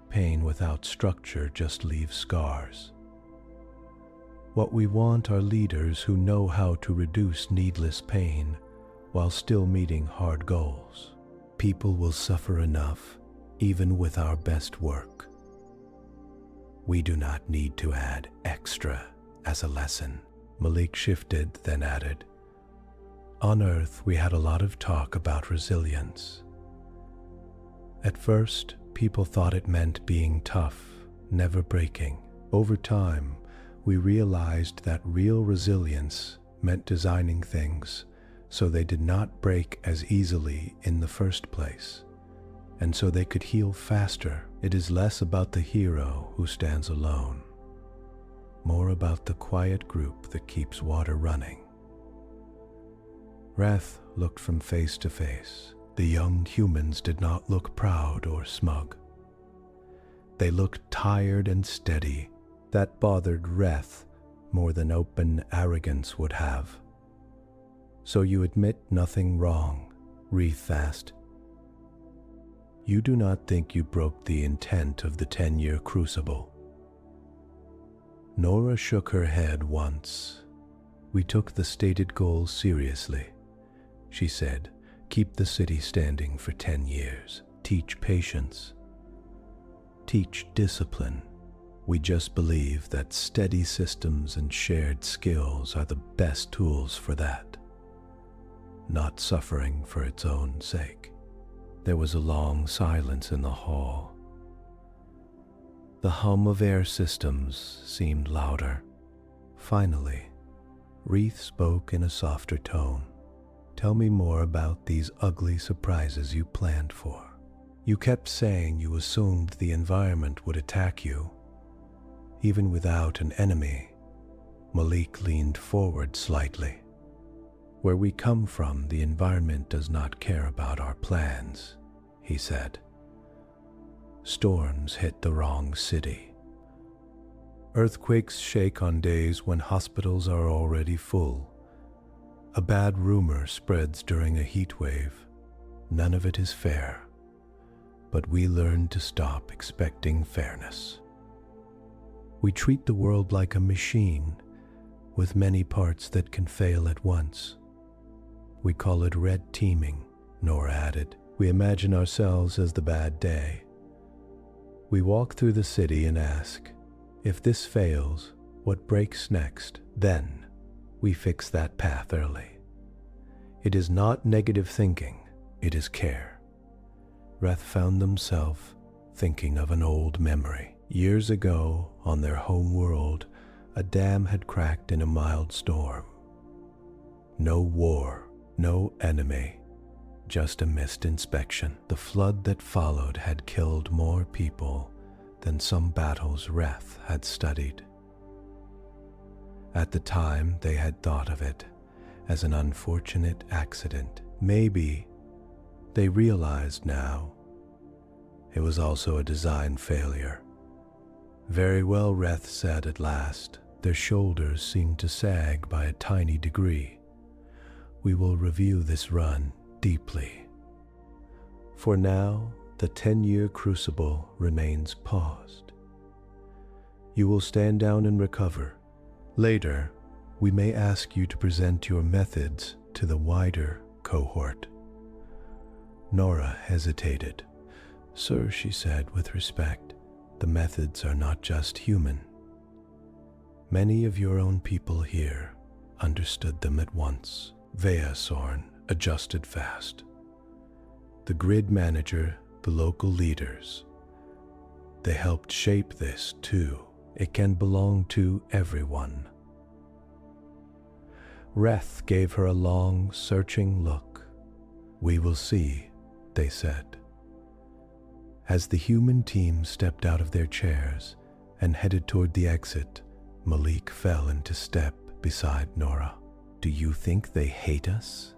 Pain without structure just leaves scars. What we want are leaders who know how to reduce needless pain while still meeting hard goals. People will suffer enough, even with our best work. We do not need to add extra as a lesson. Malik shifted, then added, on Earth, we had a lot of talk about resilience. At first, people thought it meant being tough, never breaking. Over time, we realized that real resilience meant designing things so they did not break as easily in the first place, and so they could heal faster. It is less about the hero who stands alone, more about the quiet group that keeps water running. Reth looked from face to face. The young humans did not look proud or smug. They looked tired and steady. That bothered Reth more than open arrogance would have. So you admit nothing wrong, Reth asked. You do not think you broke the intent of the 10-year Crucible? Nora shook her head once. We took the stated goals seriously. She said, keep the city standing for 10 years. Teach patience. Teach discipline. We just believe that steady systems and shared skills are the best tools for that. Not suffering for its own sake. There was a long silence in the hall. The hum of air systems seemed louder. Finally, Reth spoke in a softer tone. Tell me more about these ugly surprises you planned for. You kept saying you assumed the environment would attack you. Even without an enemy, Malik leaned forward slightly. Where we come from, the environment does not care about our plans, he said. Storms hit the wrong city. Earthquakes shake on days when hospitals are already full. A bad rumor spreads during a heat wave. None of it is fair, but we learn to stop expecting fairness. We treat the world like a machine with many parts that can fail at once. We call it red teaming, Nora added. We imagine ourselves as the bad day. We walk through the city and ask, if this fails, what breaks next? Then we fix that path early. It is not negative thinking, it is care. Reth found themselves thinking of an old memory. Years ago, on their home world, a dam had cracked in a mild storm. No war, no enemy, just a missed inspection. The flood that followed had killed more people than some battles Reth had studied. At the time, they had thought of it as an unfortunate accident. Maybe, they realized now, it was also a design failure. Very well, Reth said at last. Their shoulders seemed to sag by a tiny degree. We will review this run deeply. For now, the 10-year Crucible remains paused. You will stand down and recover. Later, we may ask you to present your methods to the wider cohort. Nora hesitated. Sir, she said with respect, the methods are not just human. Many of your own people here understood them at once. Veasorn adjusted fast. The grid manager, the local leaders, they helped shape this too. It can belong to everyone. Reth gave her a long, searching look. We will see, they said. As the human team stepped out of their chairs and headed toward the exit, Malik fell into step beside Nora. Do you think they hate us?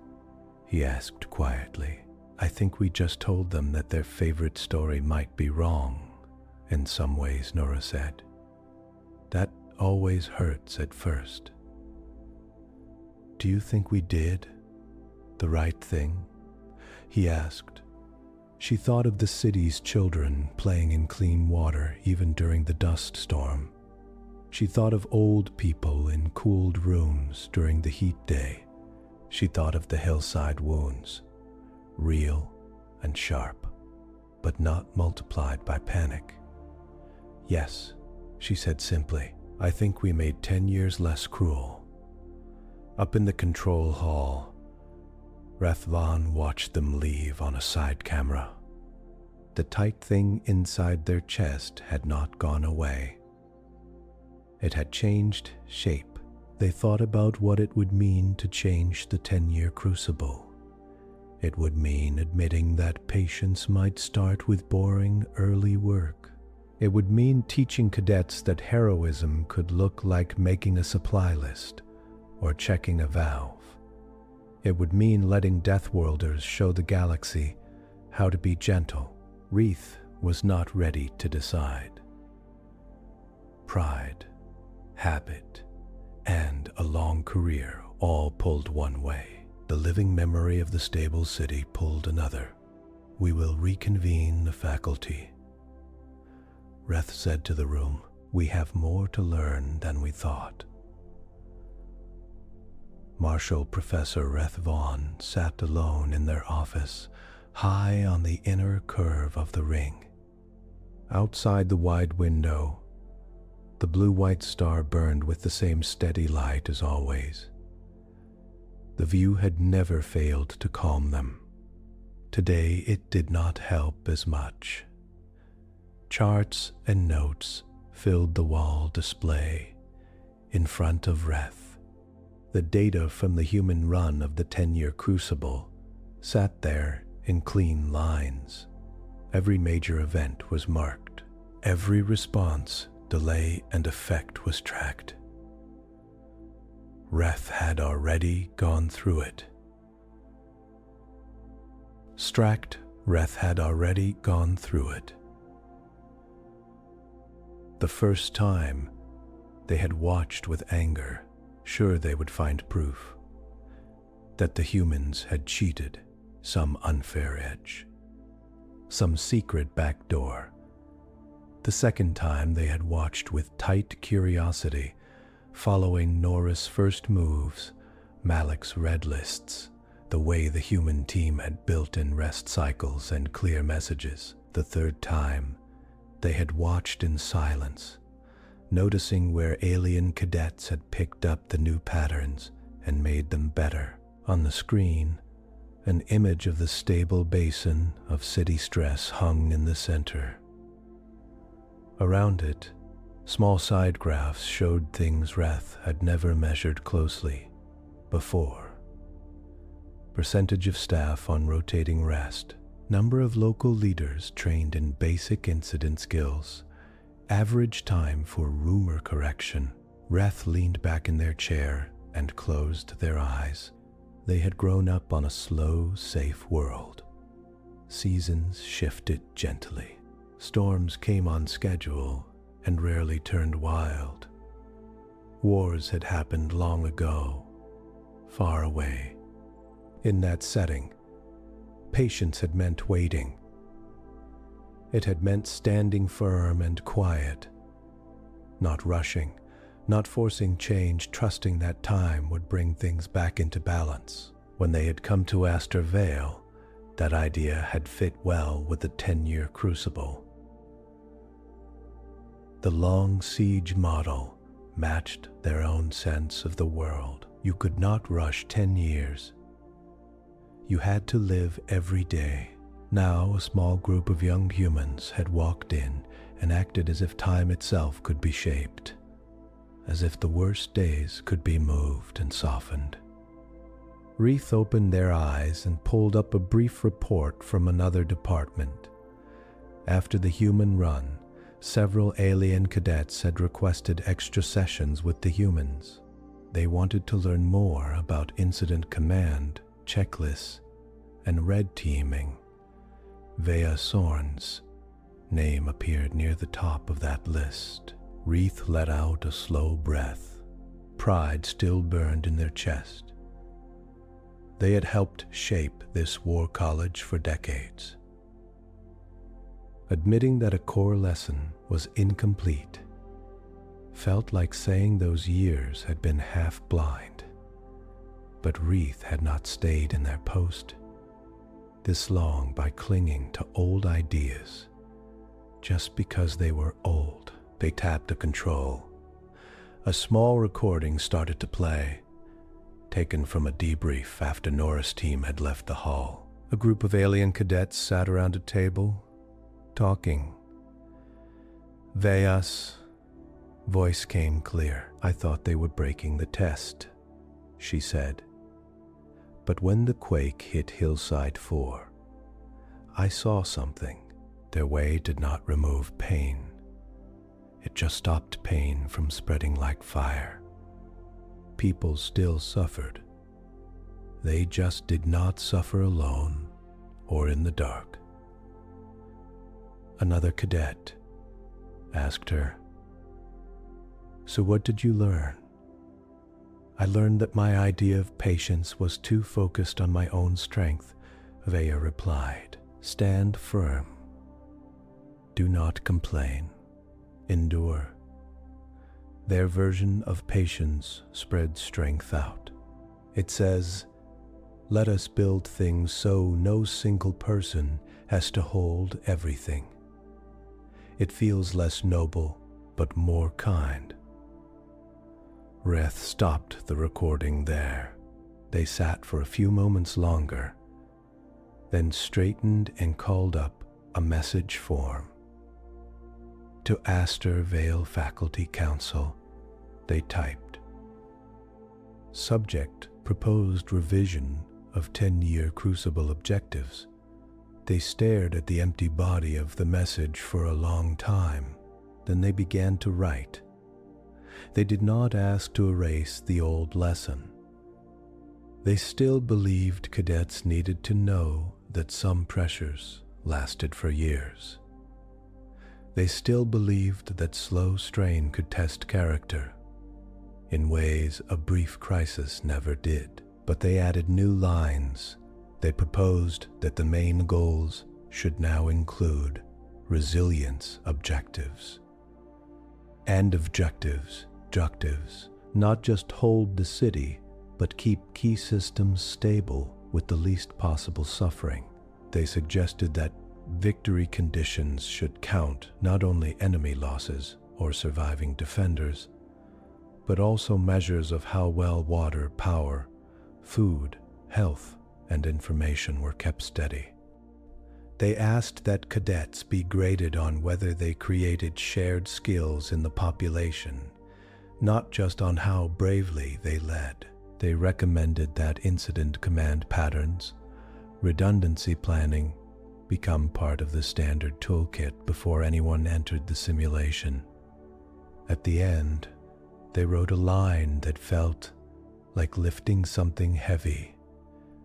He asked quietly. I think we just told them that their favorite story might be wrong. In some ways, Nora said. That always hurts at first. Do you think we did the right thing? He asked. She thought of the city's children playing in clean water even during the dust storm. She thought of old people in cooled rooms during the heat day. She thought of the hillside wounds, real and sharp, but not multiplied by panic. Yes, she said simply, I think we made 10 years less cruel. Up in the control hall, Reth watched them leave on a side camera. The tight thing inside their chest had not gone away. It had changed shape. They thought about what it would mean to change the 10-year Crucible. It would mean admitting that patience might start with boring early work. It would mean teaching cadets that heroism could look like making a supply list or checking a valve. It would mean letting deathworlders show the galaxy how to be gentle. Reth was not ready to decide. Pride, habit, and a long career all pulled one way. The living memory of the stable city pulled another. We will reconvene the faculty. Reth said to the room, we have more to learn than we thought. Marshal-Professor Reth sat alone in their office, high on the inner curve of the ring. Outside the wide window, the blue-white star burned with the same steady light as always. The view had never failed to calm them. Today it did not help as much. Charts and notes filled the wall display in front of Reth. The data from the human run of the 10-year Crucible sat there in clean lines. Every major event was marked. Every response, delay, and effect was tracked. Reth had already gone through it. Reth had already gone through it. The first time, they had watched with anger, sure they would find proof that the humans had cheated, some unfair edge, some secret back door. The second time they had watched with tight curiosity, following Nora's first moves, Malik's red lists, the way the human team had built in rest cycles and clear messages. The third time, they had watched in silence, noticing where alien cadets had picked up the new patterns and made them better. On the screen, an image of the stable basin of city stress hung in the center. Around it, small side graphs showed things Reth had never measured closely before. Percentage of staff on rotating rest, number of local leaders trained in basic incident skills, average time for rumor correction. Reth leaned back in their chair and closed their eyes. They had grown up on a slow, safe world. Seasons shifted gently. Storms came on schedule and rarely turned wild. Wars had happened long ago, far away. In that setting, patience had meant waiting. It had meant standing firm and quiet, not rushing, not forcing change, trusting that time would bring things back into balance. When they had come to Aster Vale, that idea had fit well with the 10-year Crucible. The long siege model matched their own sense of the world. You could not rush 10 years. You had to live every day. Now a small group of young humans had walked in and acted as if time itself could be shaped, as if the worst days could be moved and softened. Reth opened their eyes and pulled up a brief report from another department. After the human run, several alien cadets had requested extra sessions with the humans. They wanted to learn more about incident command, checklists, and red teaming. Vea Sorn's name appeared near the top of that list. Reth let out a slow breath. Pride still burned in their chest. They had helped shape this war college for decades. Admitting that a core lesson was incomplete felt like saying those years had been half blind. But Reth had not stayed in their post this long by clinging to old ideas just because they were old. They tapped the control. A small recording started to play, taken from a debrief after Nora's team had left the hall. A group of alien cadets sat around a table, talking. Veas, voice came clear. I thought they were breaking the test, she said. But when the quake hit Hillside 4, I saw something. Their way did not remove pain. It just stopped pain from spreading like fire. People still suffered. They just did not suffer alone or in the dark. Another cadet asked her, "So what did you learn?" I learned that my idea of patience was too focused on my own strength, Vea replied. Stand firm. Do not complain. Endure. Their version of patience spreads strength out. It says, let us build things so no single person has to hold everything. It feels less noble, but more kind. Reth stopped the recording there. They sat for a few moments longer, then straightened and called up a message form. To Astor Vale Faculty Council, they typed. Subject: proposed revision of 10-year Crucible objectives. They stared at the empty body of the message for a long time. Then they began to write. They did not ask to erase the old lesson. They still believed cadets needed to know that some pressures lasted for years. They still believed that slow strain could test character in ways a brief crisis never did. But they added new lines. They proposed that the main goals should now include resilience objectives. And objectives, not just hold the city, but keep key systems stable with the least possible suffering. They suggested that victory conditions should count not only enemy losses or surviving defenders, but also measures of how well water, power, food, health, and information were kept steady. They asked that cadets be graded on whether they created shared skills in the population, not just on how bravely they led. They recommended that incident command patterns, redundancy planning, become part of the standard toolkit before anyone entered the simulation. At the end, they wrote a line that felt like lifting something heavy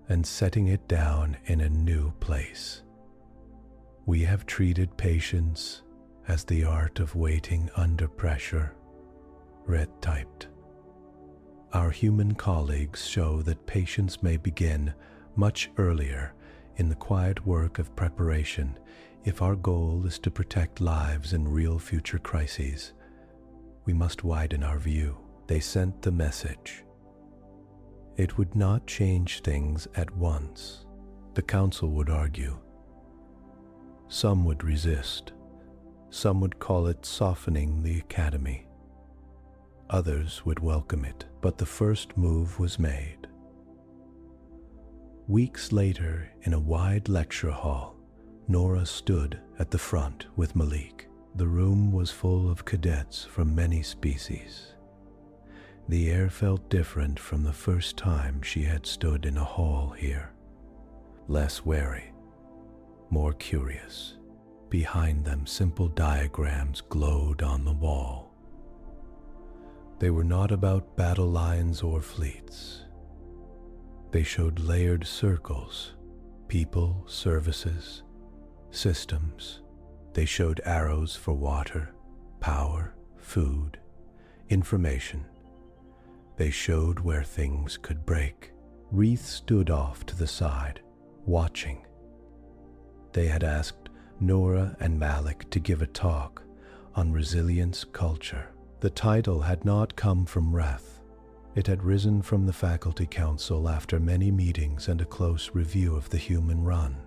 and setting it down in a new place. We have treated patience as the art of waiting under pressure, Reth typed. Our human colleagues show that patience may begin much earlier in the quiet work of preparation if our goal is to protect lives in real future crises. We must widen our view. They sent the message. It would not change things at once, the council would argue. Some would resist. Some would call it softening the academy. Others would welcome it, but the first move was made. Weeks later, in a wide lecture hall, Nora stood at the front with Malik. The room was full of cadets from many species. The air felt different from the first time she had stood in a hall here. Less wary, more curious. Behind them, simple diagrams glowed on the wall. They were not about battle lines or fleets. They showed layered circles, people, services, systems. They showed arrows for water, power, food, information. They showed where things could break. Reth stood off to the side, watching. They had asked Nora and Malik to give a talk on resilience culture. The title had not come from Reth. It had risen from the faculty council after many meetings and a close review of the human run.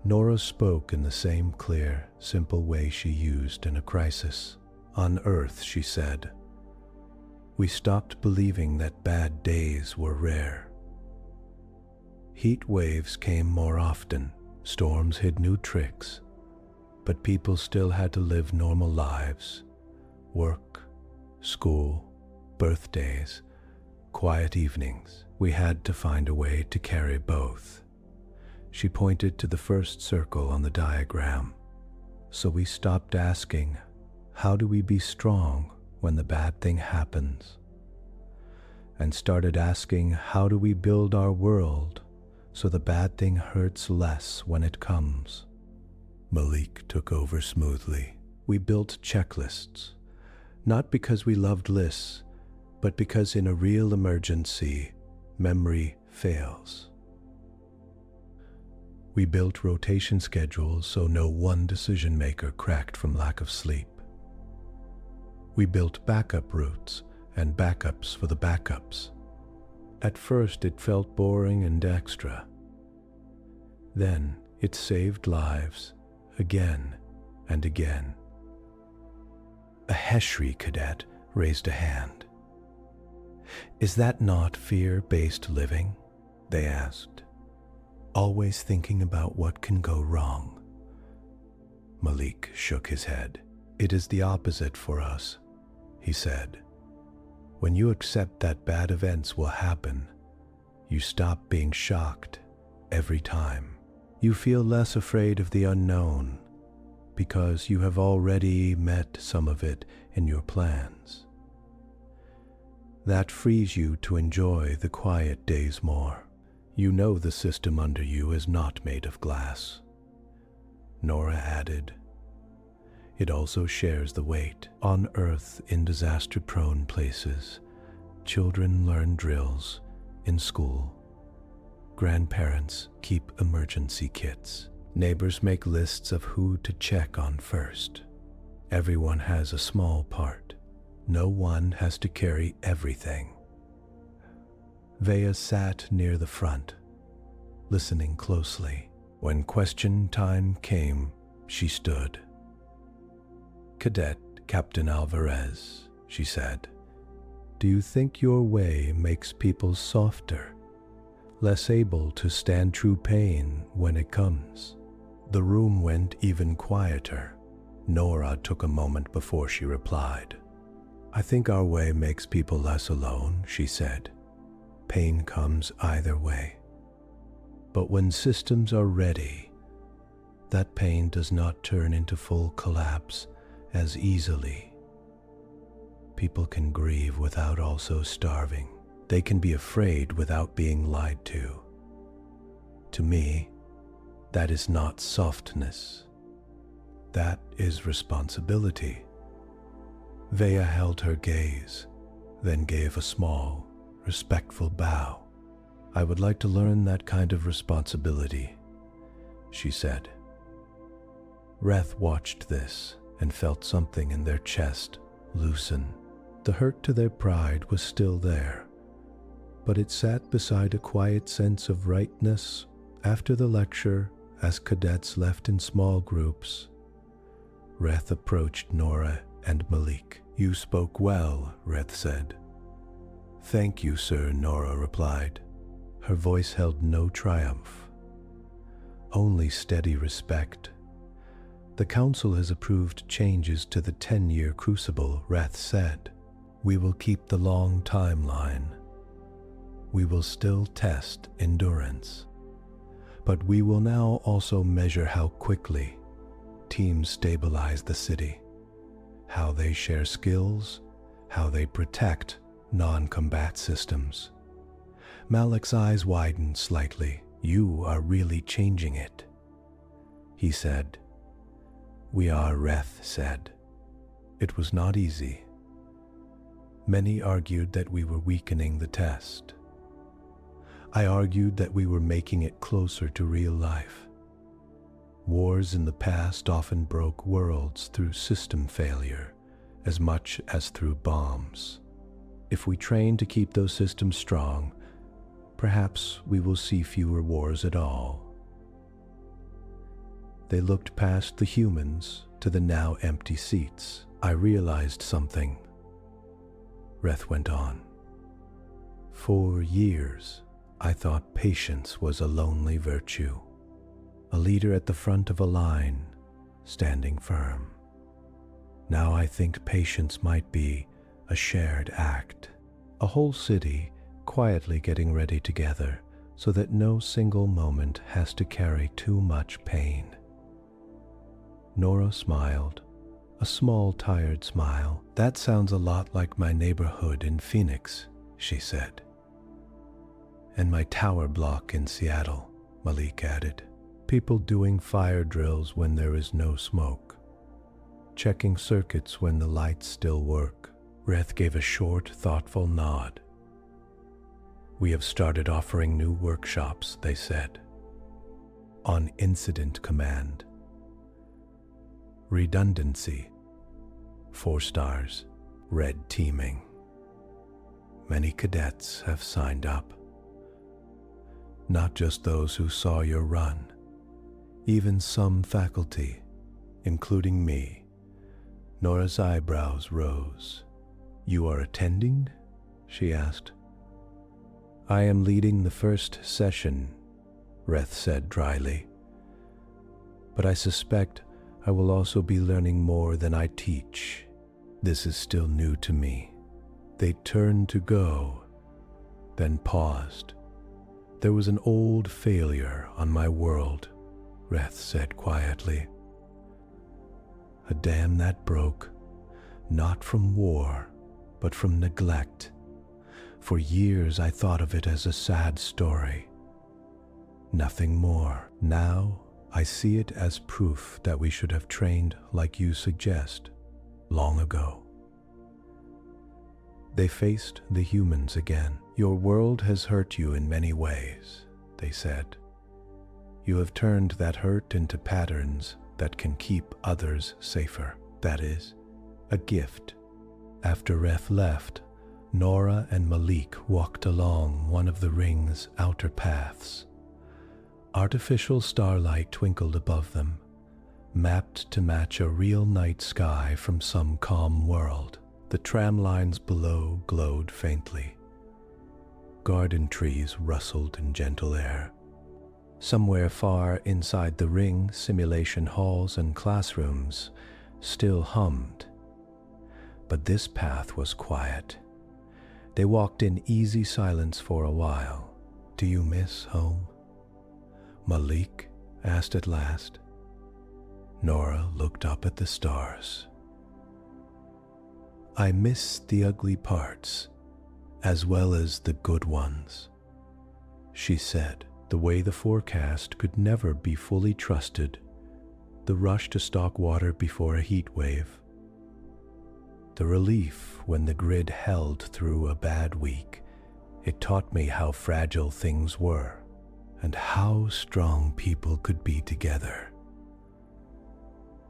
Nora spoke in the same clear, simple way she used in a crisis. On Earth, she said, we stopped believing that bad days were rare. Heat waves came more often, storms hid new tricks, but people still had to live normal lives. Work, school, birthdays, quiet evenings. We had to find a way to carry both. She pointed to the first circle on the diagram. So we stopped asking, how do we be strong when the bad thing happens? And started asking, how do we build our world so the bad thing hurts less when it comes? Malik took over smoothly. We built checklists, not because we loved lists, but because in a real emergency, memory fails. We built rotation schedules so no one decision maker cracked from lack of sleep. We built backup routes and backups for the backups. At first it felt boring and extra. Then it saved lives again and again. A Heshri cadet raised a hand. Is that not fear-based living? They asked. Always thinking about what can go wrong. Malik shook his head. It is the opposite for us, he said. When you accept that bad events will happen, you stop being shocked every time. You feel less afraid of the unknown because you have already met some of it in your plans. That frees you to enjoy the quiet days more. You know the system under you is not made of glass. Nora added, it also shares the weight. On Earth, in disaster-prone places, children learn drills in school. Grandparents keep emergency kits. Neighbors make lists of who to check on first. Everyone has a small part. No one has to carry everything. Vea sat near the front, listening closely. When question time came, she stood. Cadet Captain Alvarez, she said, do you think your way makes people softer, less able to stand true pain when it comes? The room went even quieter. Nora took a moment before she replied. I think our way makes people less alone, she said. Pain comes either way. But when systems are ready, that pain does not turn into full collapse as easily. People can grieve without also starving. They can be afraid without being lied to. To me, that is not softness. That is responsibility. Vea held her gaze, then gave a small, respectful bow. I would like to learn that kind of responsibility, she said. Reth watched this and felt something in their chest loosen. The hurt to their pride was still there, but it sat beside a quiet sense of rightness. After the lecture, as cadets left in small groups, Reth approached Nora and Malik. You spoke well, Reth said. Thank you, sir, Nora replied. Her voice held no triumph, only steady respect. The council has approved changes to the 10-year Crucible, Reth said. We will keep the long timeline. We will still test endurance. But we will now also measure how quickly teams stabilize the city, how they share skills, how they protect non-combat systems. Malik's eyes widened slightly. You are really changing it, he said. We are, Reth said. It was not easy. Many argued that we were weakening the test. I argued that we were making it closer to real life. Wars in the past often broke worlds through system failure, as much as through bombs. If we train to keep those systems strong, perhaps we will see fewer wars at all. They looked past the humans to the now empty seats. I realized something. Reth went on. For years, I thought patience was a lonely virtue, a leader at the front of a line, standing firm. Now I think patience might be a shared act, a whole city quietly getting ready together so that no single moment has to carry too much pain. Nora smiled, a small, tired smile. That sounds a lot like my neighborhood in Phoenix, she said. And my tower block in Seattle, Malik added. People doing fire drills when there is no smoke, checking circuits when the lights still work. Reth gave a short, thoughtful nod. We have started offering new workshops, they said, on incident command. Redundancy, 4 stars, red teaming. Many cadets have signed up. Not just those who saw your run, even some faculty, including me. Nora's eyebrows rose. You are attending? She asked. I am leading the first session, Reth said dryly. But I suspect I will also be learning more than I teach. This is still new to me." They turned to go, then paused. "There was an old failure on my world," Reth said quietly. "A dam that broke, not from war, but from neglect. For years I thought of it as a sad story. Nothing more. Now I see it as proof that we should have trained like you suggest, long ago." They faced the humans again. "Your world has hurt you in many ways," they said. "You have turned that hurt into patterns that can keep others safer. That is, a gift." After Reth left, Nora and Malik walked along one of the ring's outer paths. Artificial starlight twinkled above them, mapped to match a real night sky from some calm world. The tram lines below glowed faintly. Garden trees rustled in gentle air. Somewhere far inside the ring, simulation halls and classrooms still hummed. But this path was quiet. They walked in easy silence for a while. "Do you miss home?" Malik asked at last. Nora looked up at the stars. "I miss the ugly parts, as well as the good ones," she said. The way the forecast could never be fully trusted, the rush to stock water before a heat wave, the relief when the grid held through a bad week. It taught me how fragile things were and how strong people could be together.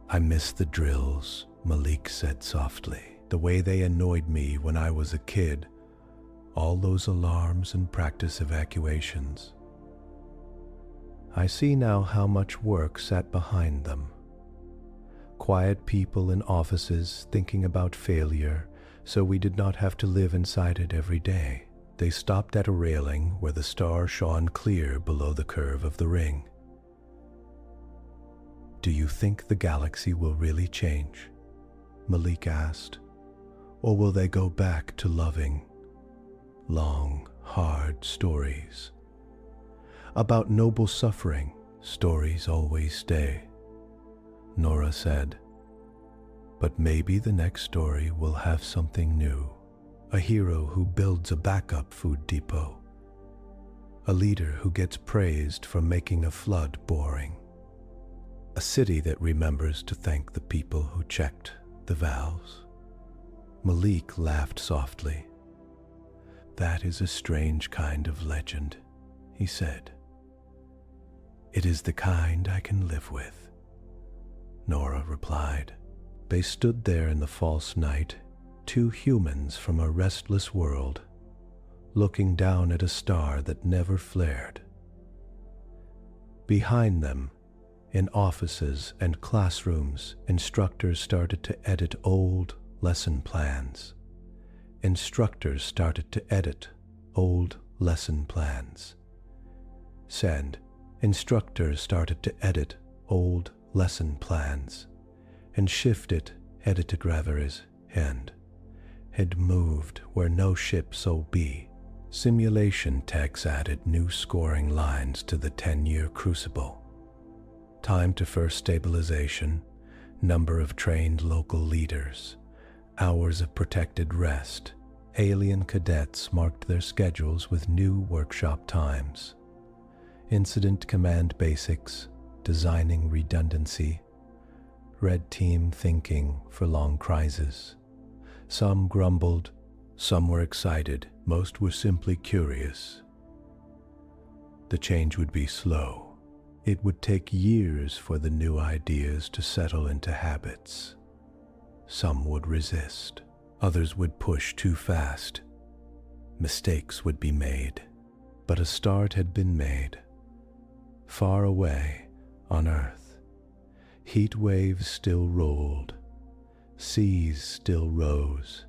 "I miss the drills," Malik said softly. "The way they annoyed me when I was a kid, all those alarms and practice evacuations. I see now how much work sat behind them. Quiet people in offices thinking about failure, so we did not have to live inside it every day." They stopped at a railing where the star shone clear below the curve of the ring. "Do you think the galaxy will really change?" Malik asked. "Or will they go back to loving long, hard stories? About noble suffering, stories always stay," Nora said. "But maybe the next story will have something new. A hero who builds a backup food depot. A leader who gets praised for making a flood boring. A city that remembers to thank the people who checked the valves." Malik laughed softly. "That is a strange kind of legend," he said. "It is the kind I can live with," Nora replied. They stood there in the false night, two humans from a restless world, looking down at a star that never flared. Behind them, in offices and classrooms, instructors started to edit old lesson plans. Instructors started to edit old lesson plans. Send. Instructors started to edit old lesson plans. And shifted, edited rather is end, had moved where no ship so be. Simulation techs added new scoring lines to the 10-year Crucible. Time to first stabilization, number of trained local leaders, hours of protected rest. Alien cadets marked their schedules with new workshop times. Incident command basics, designing redundancy, red team thinking for long crises. Some grumbled, some were excited, most were simply curious. The change would be slow. It would take years for the new ideas to settle into habits. Some would resist. Others would push too fast. Mistakes would be made. But a start had been made. Far away on Earth, heat waves still rolled. Seas still rose.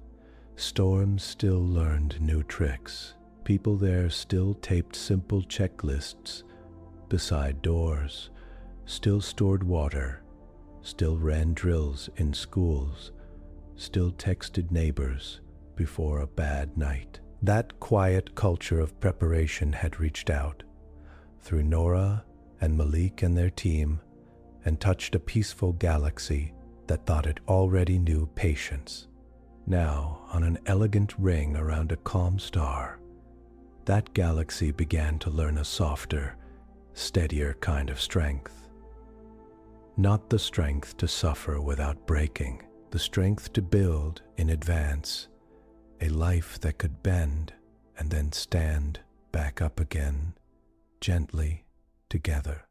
Storms still learned new tricks. People there still taped simple checklists beside doors, still stored water, still ran drills in schools, still texted neighbors before a bad night. That quiet culture of preparation had reached out through Nora and Malik and their team and touched a peaceful galaxy that thought it already knew patience. Now, on an elegant ring around a calm star, that galaxy began to learn a softer, steadier kind of strength. Not the strength to suffer without breaking, the strength to build in advance a life that could bend and then stand back up again, gently together.